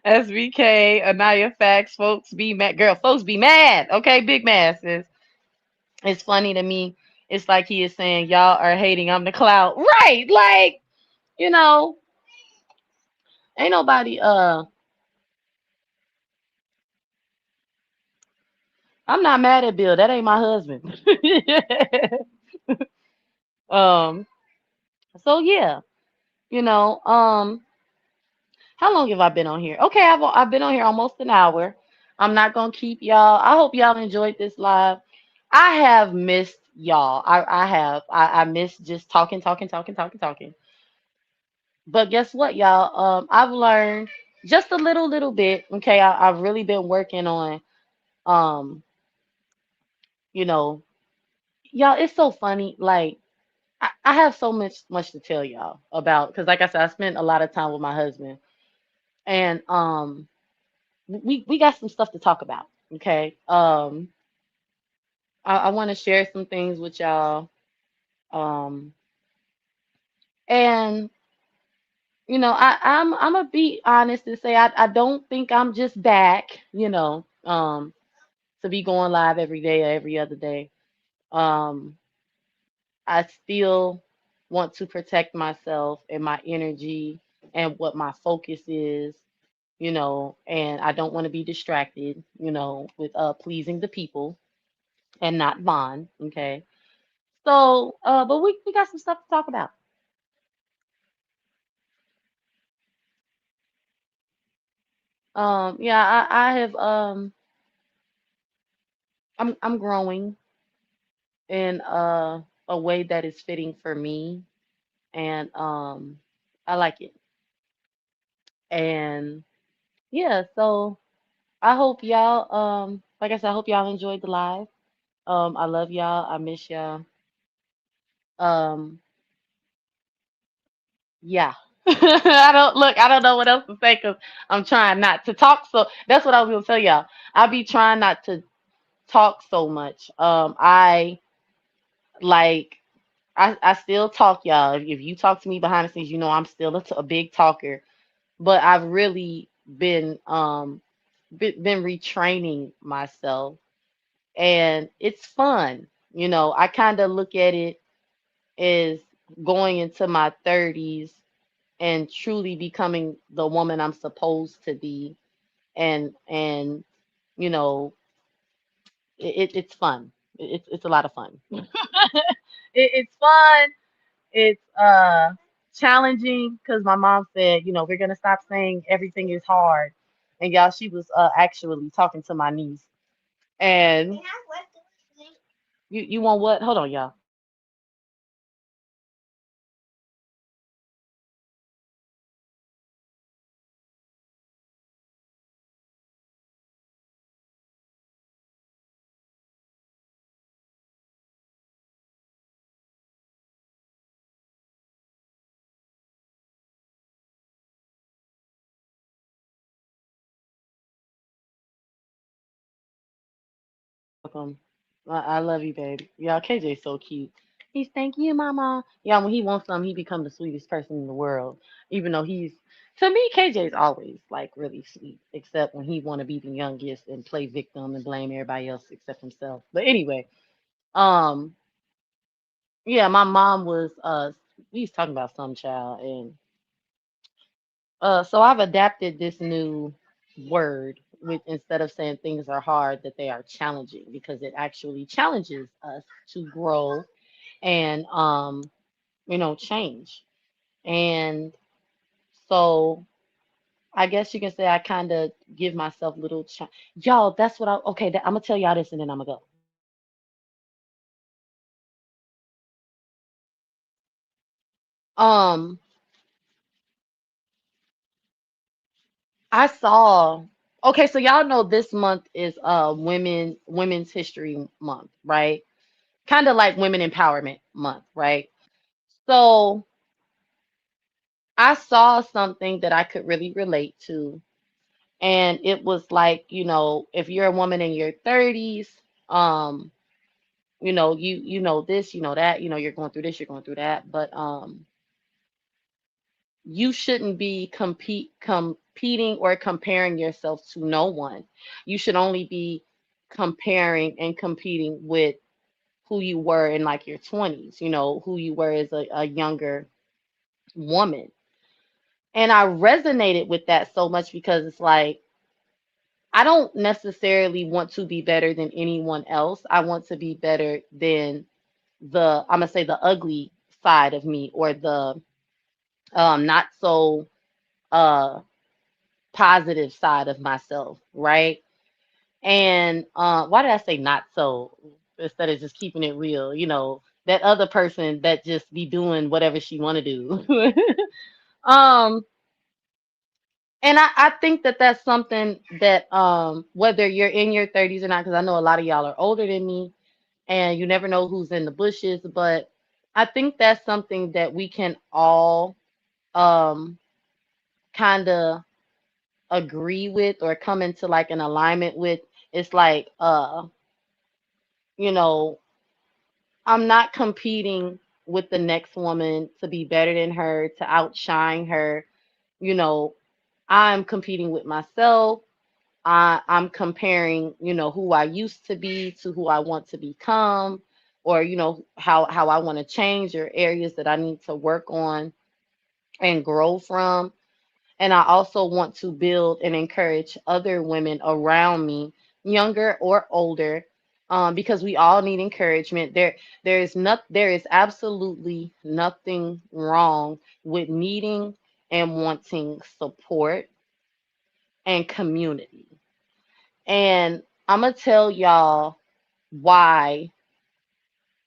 SBK, Anaya Facts, folks be mad. Girl, folks be mad. Okay, big masses. It's funny to me. It's like he is saying, y'all are hating. I'm the cloud. Right. Like, you know, ain't nobody I'm not mad at Bill. That ain't my husband. um, so yeah, you know, how long have I been on here? Okay, I've been on here almost an hour. I'm not gonna keep y'all. I hope y'all enjoyed this live. I have missed y'all. I have. I miss just talking, talking, talking, talking, talking. But guess what, y'all? I've learned just a little bit. Okay, I've really been working on, um, you know, y'all. It's so funny. Like I have so much to tell y'all about because, like I said, I spent a lot of time with my husband, and we got some stuff to talk about. Okay, I want to share some things with y'all. Um, and I'm gonna be honest and say I don't think I'm just back. To be going live every day or every other day. Um, I still want to protect myself and my energy and what my focus is. And I don't want to be distracted. With pleasing the people and not Vaughn. Okay. So, but we got some stuff to talk about. Yeah, I have I'm growing in a way that is fitting for me, and I like it. And yeah, so I hope y'all like I said, I hope y'all enjoyed the live. I love y'all. I miss y'all. Um, yeah. I don't know what else to say because I'm trying not to talk. So that's what I was gonna tell y'all. I be trying not to talk so much. I like I still talk, y'all. If you talk to me behind the scenes, I'm still a big talker. But I've really been retraining myself, and it's fun. I kind of look at it as going into my 30s and truly becoming the woman I'm supposed to be, and you know it's fun. It's a lot of fun. It's fun. It's challenging because my mom said, we're gonna stop saying everything is hard. And y'all, she was actually talking to my niece. And you want what? Hold on, y'all. Welcome. I love you, babe. Y'all, KJ's so cute. He's thank you, mama. Yeah, when he wants something, he become the sweetest person in the world. Even though to me, KJ's always like really sweet, except when he want to be the youngest and play victim and blame everybody else except himself. But anyway, um, yeah, my mom was we was talking about some child, and so I've adapted this new word with instead of saying things are hard, that they are challenging because it actually challenges us to grow and change. And so I guess you can say I kind of give myself little y'all. That's what okay. I'm gonna tell y'all this, and then I'm gonna go. Um, I saw. Okay, so y'all know this month is Women's History Month, right? Kind of like Women Empowerment Month, right? So I saw something that I could really relate to, and it was like, if you're a woman in your 30s, um, you know this, you know that, you're going through this, you're going through that, but you shouldn't be competing or comparing yourself to no one. You should only be comparing and competing with who you were in like your 20s, who you were as a younger woman. And I resonated with that so much because it's like, I don't necessarily want to be better than anyone else. I want to be better than I'm gonna say the ugly side of me, or the not so uh positive side of myself, right? And why did I say not so instead of just keeping it real? That other person that just be doing whatever she want to do. Um, and I think that that's something that whether you're in your 30s or not, because I know a lot of y'all are older than me, and you never know who's in the bushes, but I think that's something that we can all um kind of agree with or come into like an alignment with. It's like you know, I'm not competing with the next woman to be better than her, to outshine her. You know, I'm competing with myself. I'm comparing, who I used to be to who I want to become, or how I want to change, or areas that I need to work on and grow from. And I also want to build and encourage other women around me, younger or older, because we all need encouragement. There is absolutely nothing wrong with needing and wanting support and community. And I'm gonna tell y'all why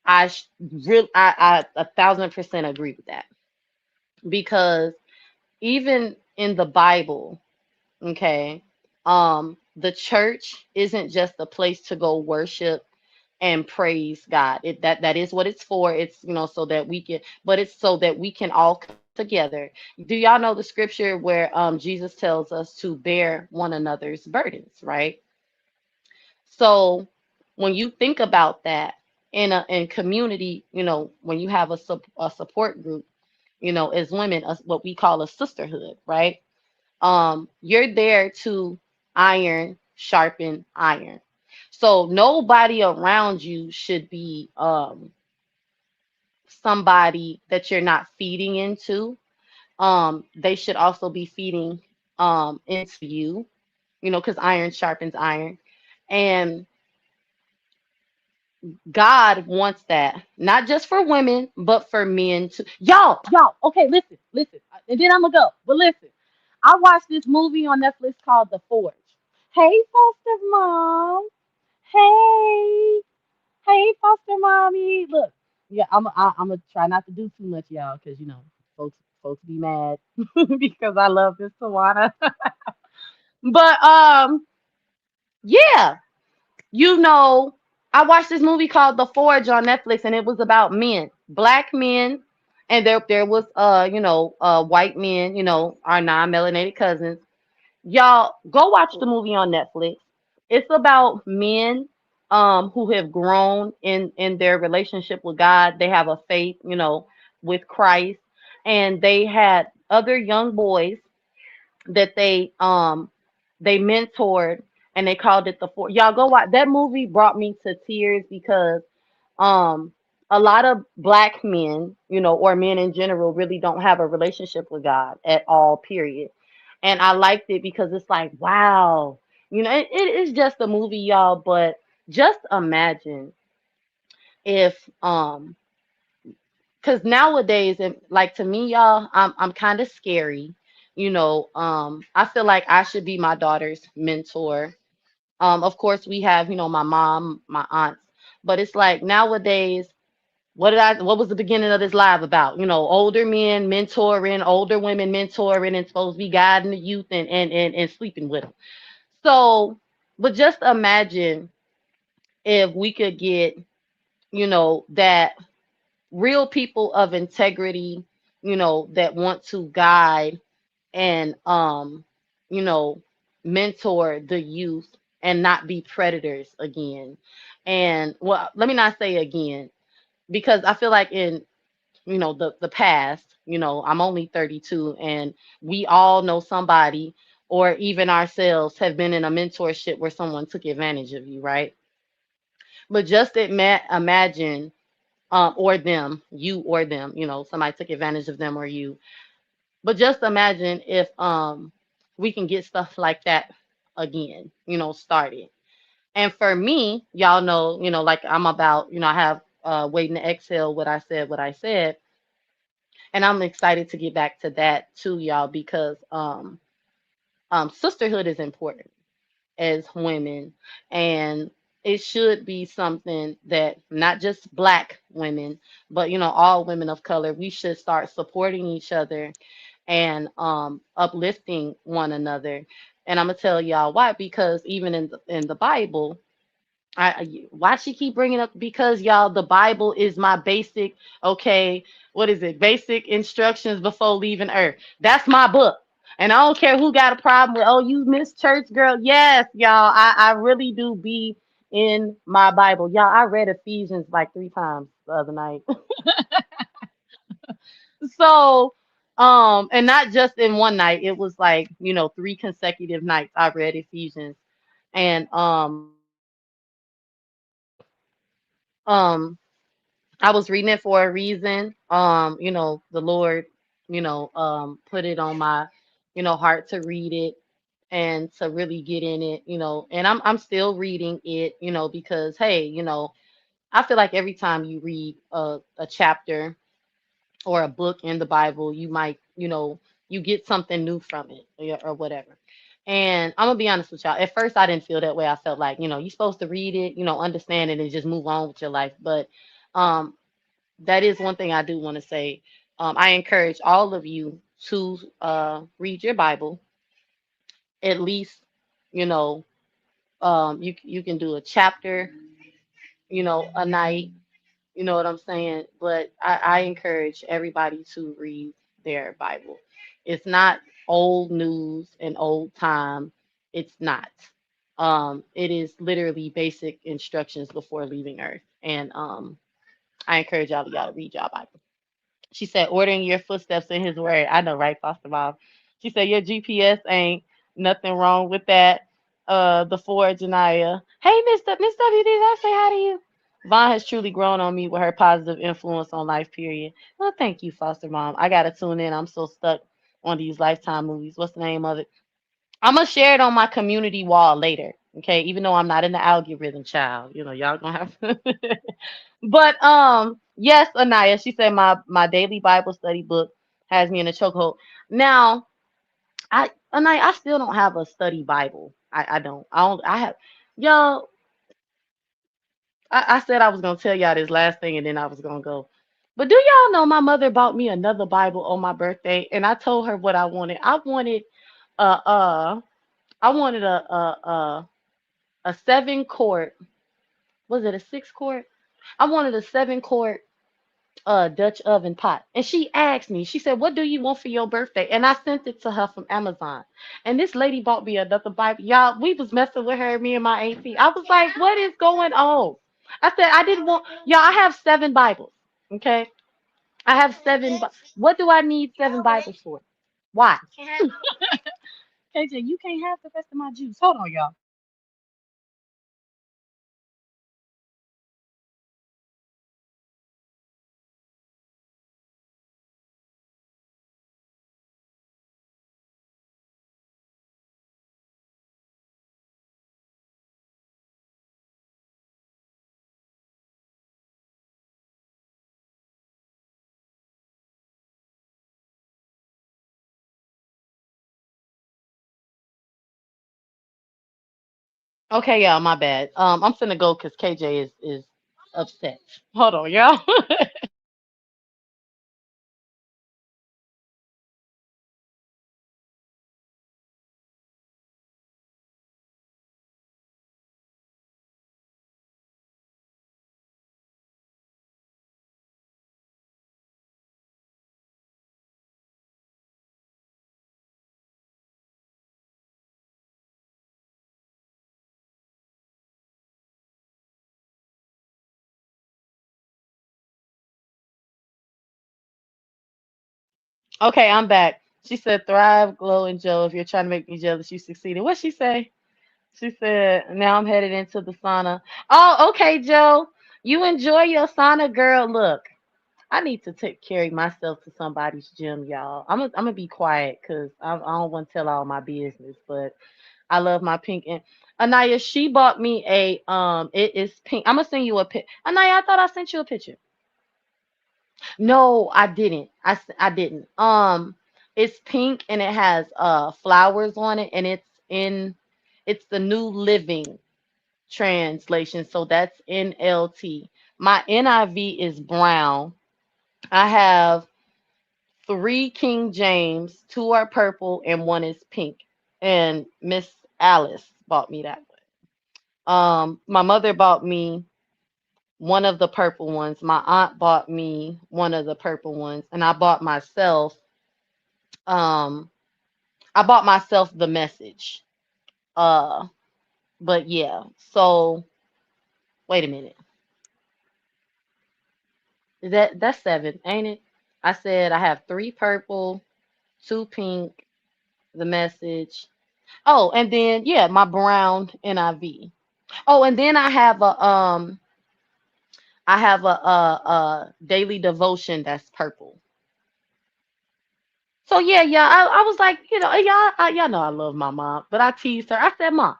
I 1,000% agree with that. Because even in the Bible, okay, the church isn't just a place to go worship and praise God. That is what it's for. It's so that we can, but it's so that we can all come together. Do y'all know the scripture where Jesus tells us to bear one another's burdens, right? So when you think about that in community, when you have a support group, as women, what we call a sisterhood, right? You're there to iron sharpen iron. So nobody around you should be somebody that you're not feeding into. They should also be feeding into you, because iron sharpens iron. And God wants that, not just for women, but for men too. Y'all, okay, listen, and then I'm gonna go. But listen, I watched this movie on Netflix called The Forge. Hey, foster mom. Hey, hey, foster mommy. Look, yeah, I'm gonna try not to do too much, y'all, because folks be mad because I love this Tawana. But yeah, you know, I watched this movie called The Forge on Netflix, and it was about men, black men, and there was white men, our non-melanated cousins. Y'all go watch the movie on Netflix. It's about men who have grown in their relationship with God. They have a faith, with Christ, and they had other young boys that they mentored, and they called it the four. Y'all go watch that movie. Brought me to tears because um a lot of black men, or men in general, really don't have a relationship with God at all, period. And I liked it because it's like, wow, it is just a movie, y'all, but just imagine if because nowadays, and like, to me, y'all, I'm kind of scary. I feel like I should be my daughter's mentor. Of course, we have, my mom, my aunts, but it's like nowadays, what was the beginning of this live about? Older men mentoring, older women mentoring, and supposed to be guiding the youth and sleeping with them. So, but just imagine if we could get, that real people of integrity, that want to guide and you know, mentor the youth and not be predators again. And well, let me not say again, because I feel like in the past, I'm only 32, and we all know somebody, or even ourselves have been in a mentorship where someone took advantage of you, right? But just imagine, or them, you or them, somebody took advantage of them or you. But just imagine if we can get stuff like that again, started. And for me, y'all know, like, I'm about, I have waiting to exhale what I said. And I'm excited to get back to that too, y'all, because sisterhood is important as women. And it should be something that not just black women, but all women of color, we should start supporting each other and uplifting one another. And I'm gonna tell y'all why, because even in the Bible, why she keep bringing up, because y'all, the Bible is my basic, okay, what is it, basic instructions before leaving earth. That's my book. And I don't care who got a problem with, oh, you miss church girl. Yes, y'all, I really do be in my Bible. Y'all, I read Ephesians like 3 times the other night. So and not just in one night, it was like, 3 consecutive nights I read Ephesians. And um I was reading it for a reason. The Lord, put it on my, heart to read it and to really get in it, and I'm still reading it, because hey, I feel like every time you read a chapter or a book in the Bible, you might, you get something new from it, or whatever. And I'm gonna be honest with y'all. At first, I didn't feel that way. I felt like, you're supposed to read it, understand it, and just move on with your life. But um, that is one thing I do want to say. I encourage all of you to read your Bible at least, you know, you can do a chapter, a night. You know what I'm saying? But I encourage everybody to read their Bible. It's not old news and old time. It's not. It is literally basic instructions before leaving Earth. And I encourage y'all to read y'all Bible. She said, ordering your footsteps in his word. I know, right, Foster Mom? She said, your GPS ain't nothing wrong with that. The Ford Janaya. Hey, Miss W, did I say hi to you? Vaughn has truly grown on me with her positive influence on life, period. Well, thank you, Foster Mom. I got to tune in. I'm so stuck on these Lifetime movies. What's the name of it? I'm going to share it on my community wall later. Okay, even though I'm not in the algorithm, child. Y'all gonna have to. But yes, Anaya, she said my daily Bible study book has me in a chokehold. Now, Anaya, I still don't have a study Bible. I don't. I have, y'all. I said I was gonna tell y'all this last thing and then I was gonna go. But do y'all know my mother bought me another Bible on my birthday, and I told her what I wanted. Uh uh I wanted a 7 quart. Was it a 6 quart? I wanted a 7 quart Dutch oven pot. And she asked me, she said, what do you want for your birthday? And I sent it to her from Amazon. And this lady bought me another Bible. Y'all, we was messing with her, me and my auntie. I was like, what is going on? I said, I didn't want, y'all, I have 7 Bibles. Okay. I have seven. What do I need 7 Bibles for? Why? KJ, you can't have the rest of my juice. Hold on, y'all. Okay, y'all, my bad. I'm finna go because KJ is upset. Hold on, y'all. Okay, I'm back. She said, "Thrive, glow, and Joe. If you're trying to make me jealous, you succeeded." What she say? She said, "Now I'm headed into the sauna." Oh, okay, Joe. You enjoy your sauna, girl. Look, I need to take carry myself to somebody's gym, y'all. I'm gonna be quiet because I don't want to tell all my business, but I love my pink. And Anaya, she bought me a It is pink. I'm gonna send you a pic. Anaya, I thought I sent you a picture. No, I didn't. I didn't. It's pink and it has flowers on it, and it's the New Living Translation. So that's NLT. My NIV is brown. I have three King James, two are purple, and one is pink. And Miss Alice bought me that one. My mother bought me one of the purple ones. My aunt bought me one of the purple ones, and um I bought myself the message. Uh, but yeah. So wait a minute. That's seven, ain't it? I said I have three purple, two pink, the message. Oh, and then yeah, my brown NIV. Oh, and then I have a daily devotion that's purple. So yeah, yeah, I was like, y'all know I love my mom, but I teased her. I said, Mom,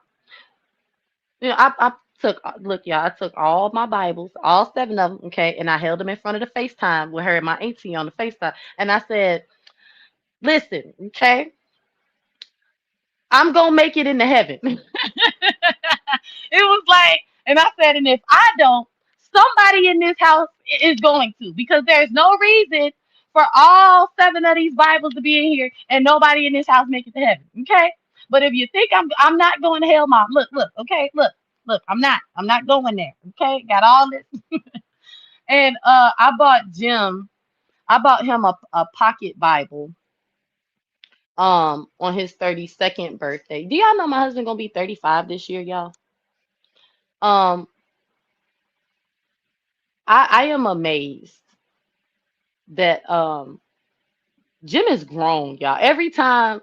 I took look, y'all, I took all my Bibles, all seven of them, okay, and I held them in front of the FaceTime with her and my auntie on the FaceTime, and I said, listen, okay, I'm gonna make it into heaven. It was like, and I said, and if I don't, somebody in this house is going to, because there's no reason for all seven of these Bibles to be in here and nobody in this house make it to heaven. Okay. But if you think I'm not going to hell, Mom, look, okay, look, I'm not going there. Okay. Got all this. And I bought him a pocket Bible on his 32nd birthday. Do y'all know my husband gonna be 35 this year, y'all? Um, I am amazed that Jim is grown, y'all. Every time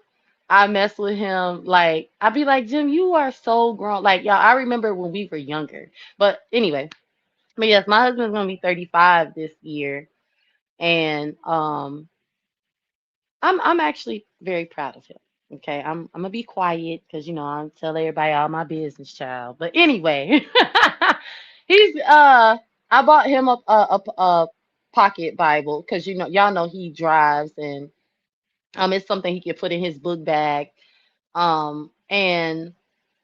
I mess with him, like I be like, Jim, you are so grown. Like y'all, I remember when we were younger. But anyway, but yes, my husband's gonna be 35 this year, and I'm actually very proud of him. Okay, I'm gonna be quiet because I'm tell everybody all my business, child. But anyway, he's I bought him a pocket Bible because y'all know he drives, and it's something he can put in his book bag. And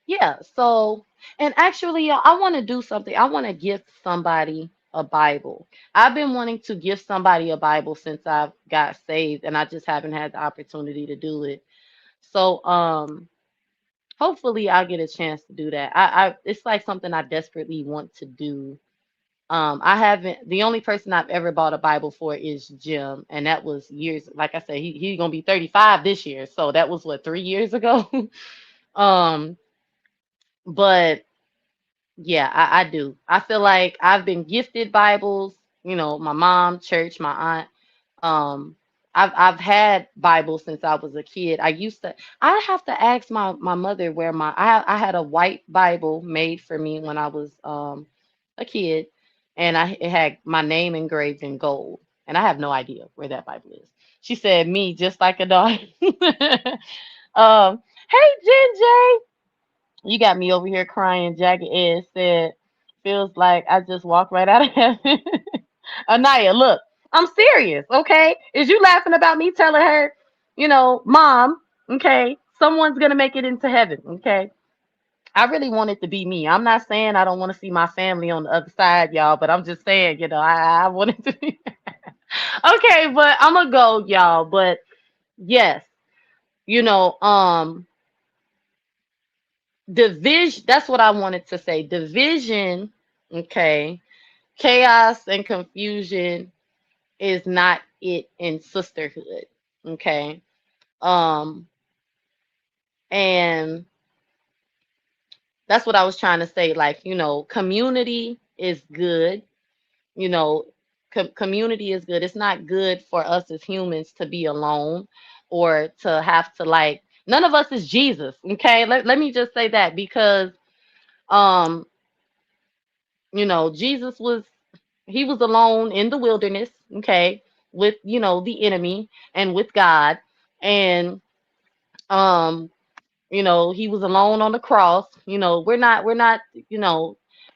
yeah, so, and actually, y'all, I want to do something. I want to gift somebody a Bible. I've been wanting to gift somebody a Bible since I got saved, and I just haven't had the opportunity to do it. So, hopefully I'll get a chance to do that. It's like something I desperately want to do. I haven't, the only person I've ever bought a Bible for is Jim, and that was years, like I said, he's gonna be 35 this year. So that was what, 3 years ago? um, but yeah, I do. I feel like I've been gifted Bibles, my mom, church, my aunt. Um, I've had Bibles since I was a kid. I have to ask my mother where I had a white Bible made for me when I was a kid, and it had my name engraved in gold, and I have no idea where that Bible is. She said, "Me, just like a dog." Hey, Ginger. You got me over here crying. Jagged Edge said, feels like I just walked right out of heaven. Anaya, look, I'm serious, okay? Is you laughing about me telling her, Mom, okay, someone's going to make it into heaven, okay? I really want it to be me. I'm not saying I don't want to see my family on the other side, y'all, but I'm just saying, I want it to be. Okay, but I'm going to go, y'all. But yes, you know, um, division, that's what I wanted to say. Division, okay, chaos and confusion is not it in sisterhood, okay? Um, and that's what I was trying to say. Like, community is good, you know, community is good. It's not good for us as humans to be alone or to have to, like, none of us is Jesus, okay? Let me just say that because um Jesus was, he was alone in the wilderness, okay, with, the enemy and with God. And um, he was alone on the cross. We're not,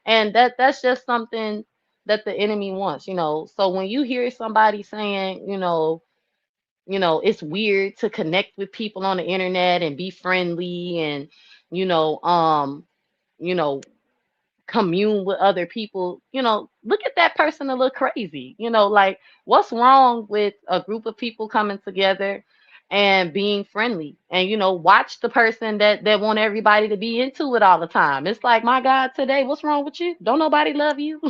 and that's just something that the enemy wants, So when you hear somebody saying, it's weird to connect with people on the internet and be friendly and, you know, um, you know, commune with other people, look at that person a little crazy. Like, what's wrong with a group of people coming together and being friendly? And watch the person that want everybody to be into it all the time. It's like, my God, today, what's wrong with you? Don't nobody love you?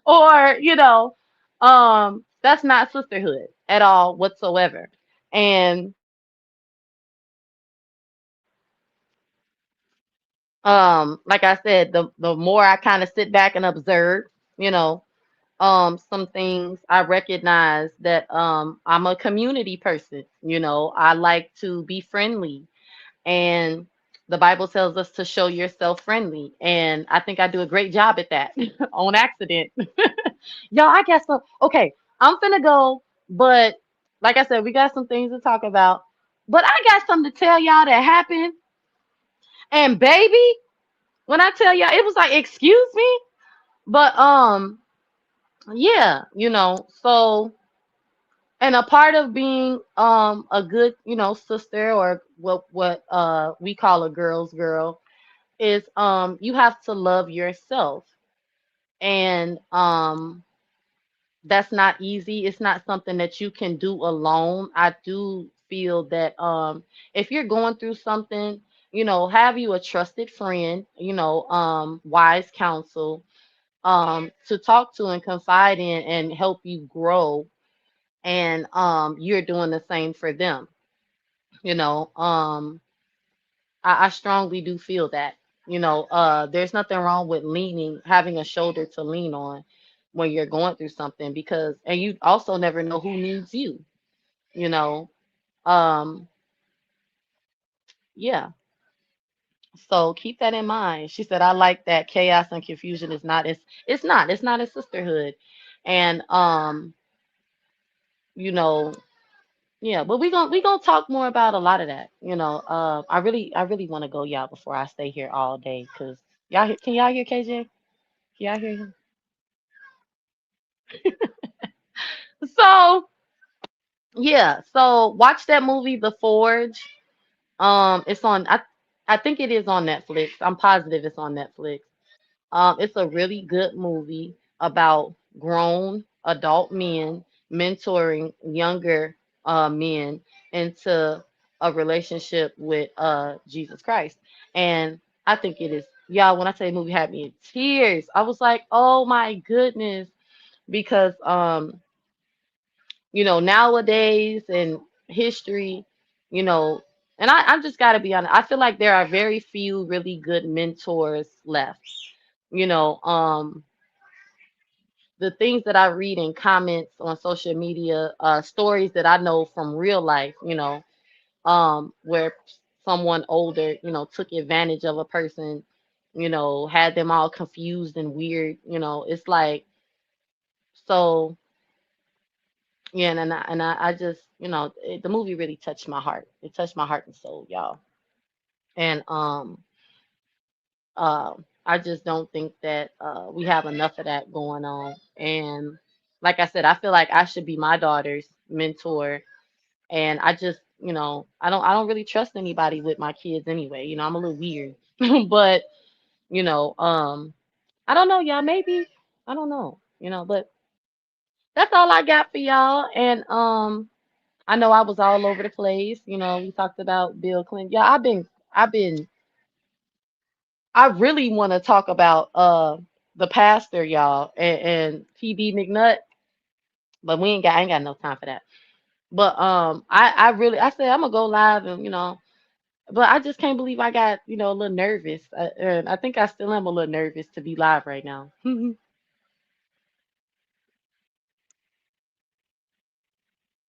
Or, that's not sisterhood at all whatsoever. And like I said, the more I kind of sit back and observe, you know, some things I recognize that I'm a community person. I like to be friendly, and the Bible tells us to show yourself friendly, and I think I do a great job at that on accident. Y'all, I guess so. Okay, I'm finna go, but like I said, we got some things to talk about. But I got something to tell y'all that happened, and baby, when I tell y'all, it was like, excuse me, but yeah, so. And a part of being a good, sister, or what we call a girl's girl, is you have to love yourself. And that's not easy. It's not something that you can do alone. I do feel that if you're going through something, have you a trusted friend, wise counsel, to talk to and confide in and help you grow, and you're doing the same for them. you know um I strongly do feel that. There's nothing wrong with having a shoulder to lean on when you're going through something, because and you also never know who needs you. you know um yeah, so keep that in mind. She said, I like that chaos and confusion is not, it's not a sisterhood. And you know yeah, but we gonna talk more about a lot of that. I really want to go, y'all, before I stay here all day, because can y'all hear KJ? Can y'all hear him? So yeah, so watch that movie, The Forge. It's on. I think it is on Netflix. I'm positive it's on Netflix. It's a really good movie about grown adult men mentoring younger men into a relationship with Jesus Christ. And I think it is, y'all, when I say movie had me in tears, I was like, oh my goodness, because nowadays in history, you know, and I just got to be honest, I feel like there are very few really good mentors left. You know, the things that I read in comments on social media, stories that I know from real life, where someone older, took advantage of a person, had them all confused and weird. It's like, so yeah, and I just, the movie really touched my heart. It touched my heart and soul, y'all. And I just don't think that we have enough of that going on. And like I said, I feel like I should be my daughter's mentor. And I just, I don't really trust anybody with my kids anyway. I'm a little weird. But, you know, um, I don't know, y'all. Maybe, I don't know, but that's all I got for y'all. And I know I was all over the place. We talked about Bill Clinton. Yeah, I really want to talk about the pastor, y'all, and TB McNutt, but I ain't got no time for that. But I said I'm gonna go live, and but I just can't believe I got, a little nervous. And I think I still am a little nervous to be live right now.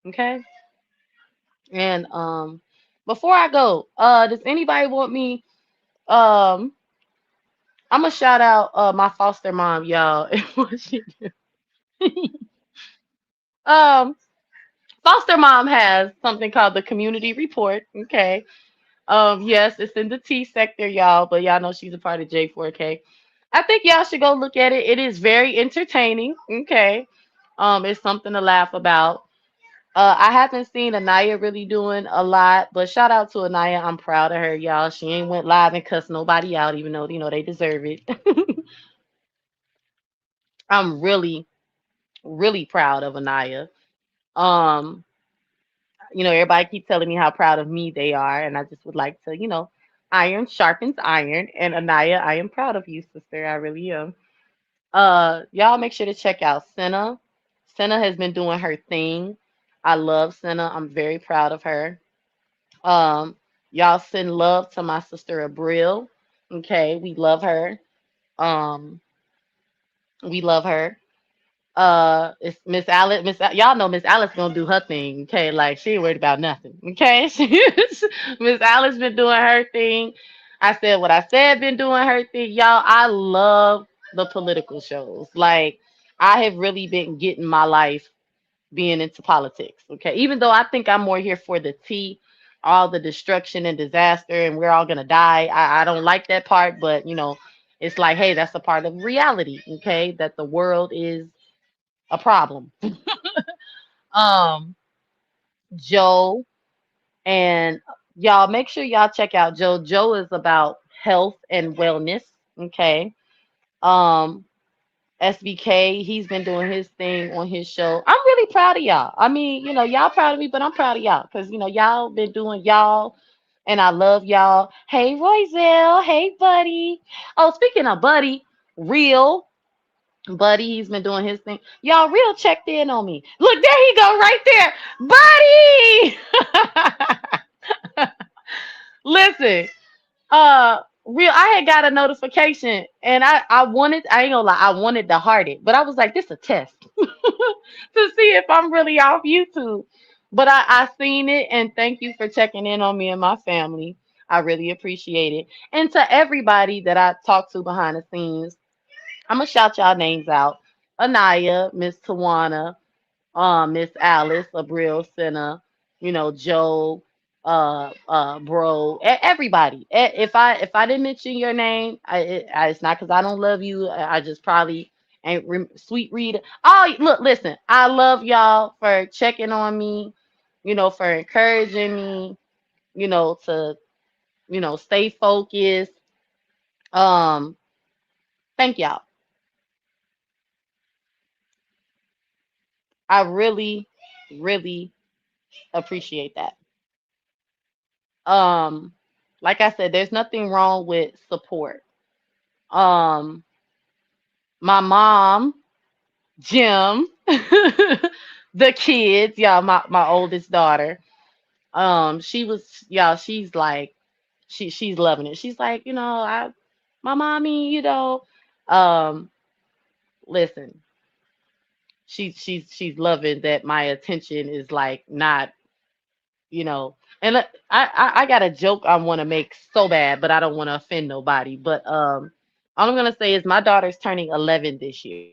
Okay. And before I go, does anybody want me, um I'm gonna shout out my foster mom, y'all. And what she um foster mom has something called the community report. Okay. Yes, it's in the T sector, y'all, but y'all know she's a part of J4K. I think y'all should go look at it. It is very entertaining. Okay. It's something to laugh about. I haven't seen Anaya really doing a lot, but shout out to Anaya. I'm proud of her, y'all. She ain't went live and cussed nobody out, even though they deserve it. I'm really, really proud of Anaya. Um, everybody keep telling me how proud of me they are, and I just would like to, iron sharpens iron. And Anaya, I am proud of you, sister. I really am. Y'all make sure to check out Senna. Senna has been doing her thing. I love Senna. I'm very proud of her. Um, y'all send love to my sister Abril. Okay, we love her. Um, we love her. It's Miss Alice. Y'all know Miss Alice gonna do her thing. Okay, like she ain't worried about nothing. Okay, Miss Alice been doing her thing. I said what I said. Been doing her thing. Y'all, I love the political shows. Like I have really been getting my life being into politics. Okay, even though I think I'm more here for the tea, all the destruction and disaster, and we're all gonna die. I don't like that part, but it's like, hey, that's a part of reality. Okay, that the world is a problem. Um, Joe and y'all make sure y'all check out Joe. Joe is about health and wellness. Okay. Um, SBK, he's been doing his thing on his show. I'm really proud of y'all. I mean, y'all proud of me, but I'm proud of y'all because y'all been doing y'all, and I love y'all. Hey, Royzell. Hey, buddy. Oh, speaking of buddy, real. Buddy, he's been doing his thing. Y'all, real checked in on me. Look, there he go, right there. Buddy! Listen, real, I had got a notification and I ain't gonna lie, I wanted to heart it, but I was like, this a test to see if I'm really off YouTube. But I seen it and thank you for checking in on me and my family. I really appreciate it. And to everybody that I talked to behind the scenes, I'm gonna shout y'all names out. Anaya, Miss Tawana, Miss Alice, Abril, Senna, Joe, bro, everybody. If I didn't mention your name, it's not because I don't love you. I just probably ain't sweet reader. Oh, look, listen, I love y'all for checking on me, for encouraging me, to stay focused. Um, thank y'all. I really, really appreciate that. Um, like I said, there's nothing wrong with support. Um, my mom, Jim, the kids, y'all, my oldest daughter, she's like, she's loving it. She's like, my mommy, um, listen, she's loving that my attention is like not and I got a joke I want to make so bad, but I don't want to offend nobody. But all I'm gonna say is my daughter's turning 11 this year,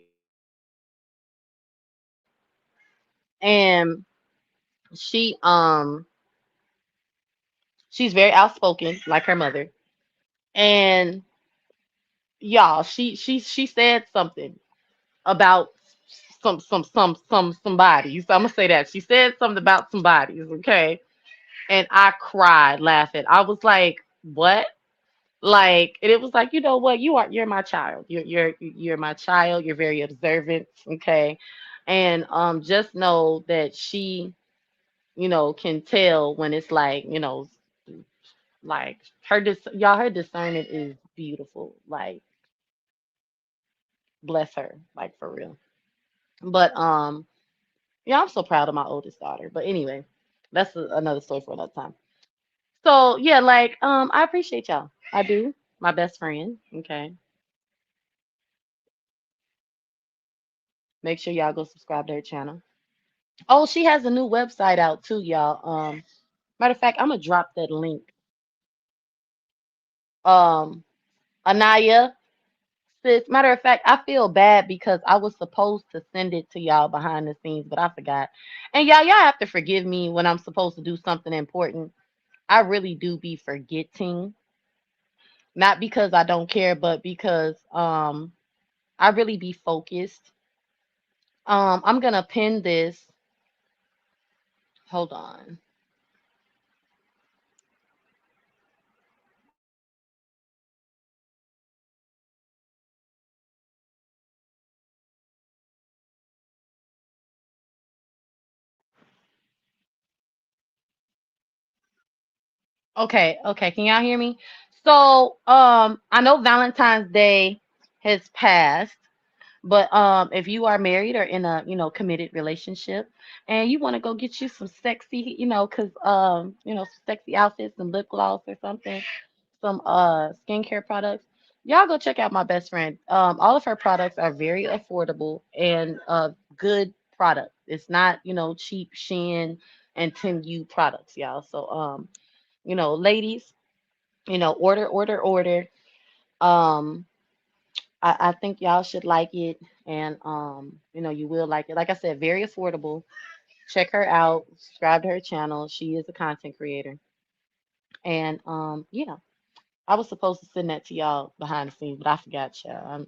and she she's very outspoken, like her mother, and y'all, she said something about somebody. So I'm gonna say that she said something about somebody, okay, and I cried laughing. I was like, what? Like, and it was like, you know what, you're my child, you're my child, you're very observant, okay, and just know that she can tell when it's like, like her discernment is beautiful, like bless her, like for real. But yeah, I'm so proud of my oldest daughter, but anyway, that's another story for another time. So yeah, like I appreciate y'all, I do. My best friend, okay. Make sure y'all go subscribe to her channel. Oh, she has a new website out too, y'all. Matter of fact, I'm gonna drop that link. Um, Anaya, sis. Matter of fact, I feel bad because I was supposed to send it to y'all behind the scenes, but I forgot. And y'all have to forgive me when I'm supposed to do something important. I really do be forgetting, not because I don't care, but because I really be focused. I'm gonna pin this. Hold on. Okay, okay. Can y'all hear me? So, I know Valentine's Day has passed, but if you are married or in a, committed relationship and you want to go get you some sexy, cause some sexy outfits, some lip gloss or something, some skincare products, y'all go check out my best friend. All of her products are very affordable and good product. It's not, cheap Shein and 10U products, y'all. So ladies, order. Um, I think y'all should like it, and you will like it. Like I said, very affordable. Check her out. Subscribe to her channel. She is a content creator, and yeah, I was supposed to send that to y'all behind the scenes, but I forgot, y'all.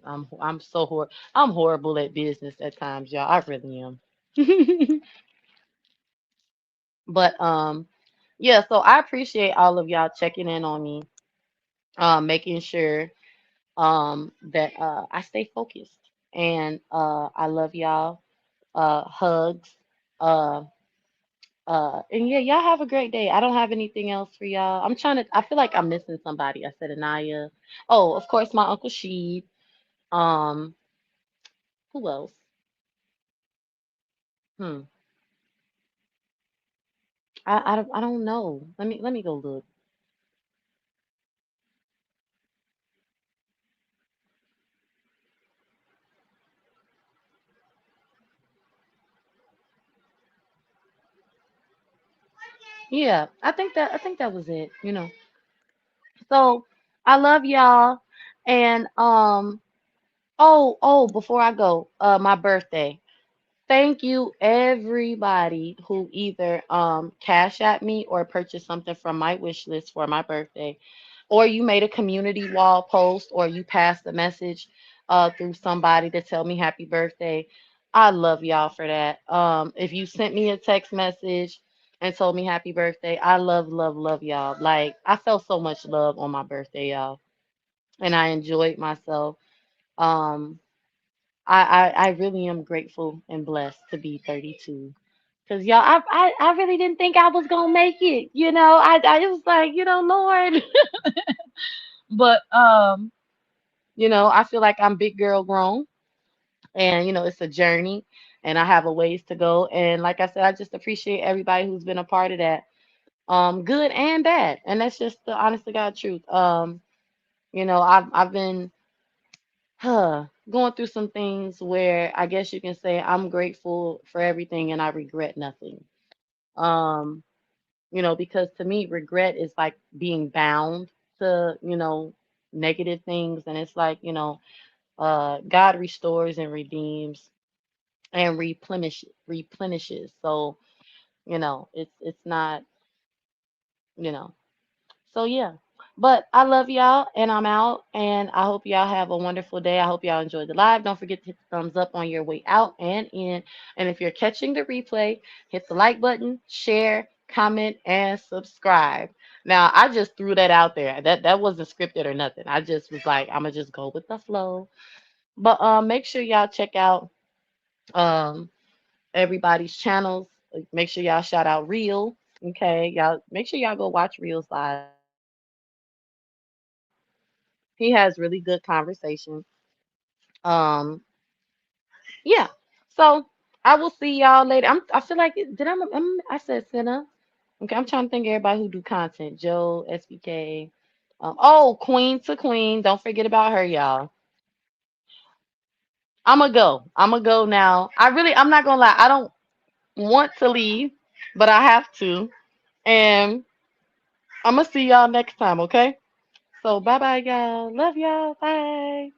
I'm horrible at business at times, y'all. I really am. But yeah. So I appreciate all of y'all checking in on me, making sure that I stay focused. And I love y'all. Hugs. Uh, and yeah, y'all have a great day. I don't have anything else for y'all. I feel like I'm missing somebody. I said Anaya. Oh, of course, my Uncle Sheed. Um, who else? Hmm. I don't know. Let me go look. Yeah, I think that was it. So I love y'all. And before I go, my birthday. Thank you, everybody who either cash at me or purchased something from my wish list for my birthday, or you made a community wall post, or you passed a message through somebody to tell me happy birthday. I love y'all for that. If you sent me a text message and told me happy birthday, I love y'all. Like I felt so much love on my birthday, y'all, and I enjoyed myself. Um, I really am grateful and blessed to be 32. Cause y'all, I really didn't think I was gonna make it. I was like, Lord. But I feel like I'm big girl grown, and it's a journey, and I have a ways to go. And like I said, I just appreciate everybody who's been a part of that, good and bad. And that's just the honest to God truth. I've been going through some things where I guess you can say I'm grateful for everything and I regret nothing. Um, because to me, regret is like being bound to, negative things. And it's like, God restores and redeems and replenishes. So, it's not, you know. So yeah. But I love y'all and I'm out, and I hope y'all have a wonderful day. I hope y'all enjoyed the live. Don't forget to hit the thumbs up on your way out and in. And if you're catching the replay, hit the like button, share, comment, and subscribe. Now I just threw that out there. That wasn't scripted or nothing. I just was like, I'm gonna just go with the flow. But make sure y'all check out um everybody's channels. Make sure y'all shout out Real. Okay, y'all make sure y'all go watch Real's live. He has really good conversation. Um, yeah. So I will see y'all later. I feel like I said Senna. Okay, I'm trying to think of everybody who do content. Joe, SBK. Queen to Queen. Don't forget about her, y'all. I'ma go. I'ma go now. I'm not gonna lie. I don't want to leave, but I have to. And I'm gonna see y'all next time, okay? So bye bye, y'all. Love y'all. Bye.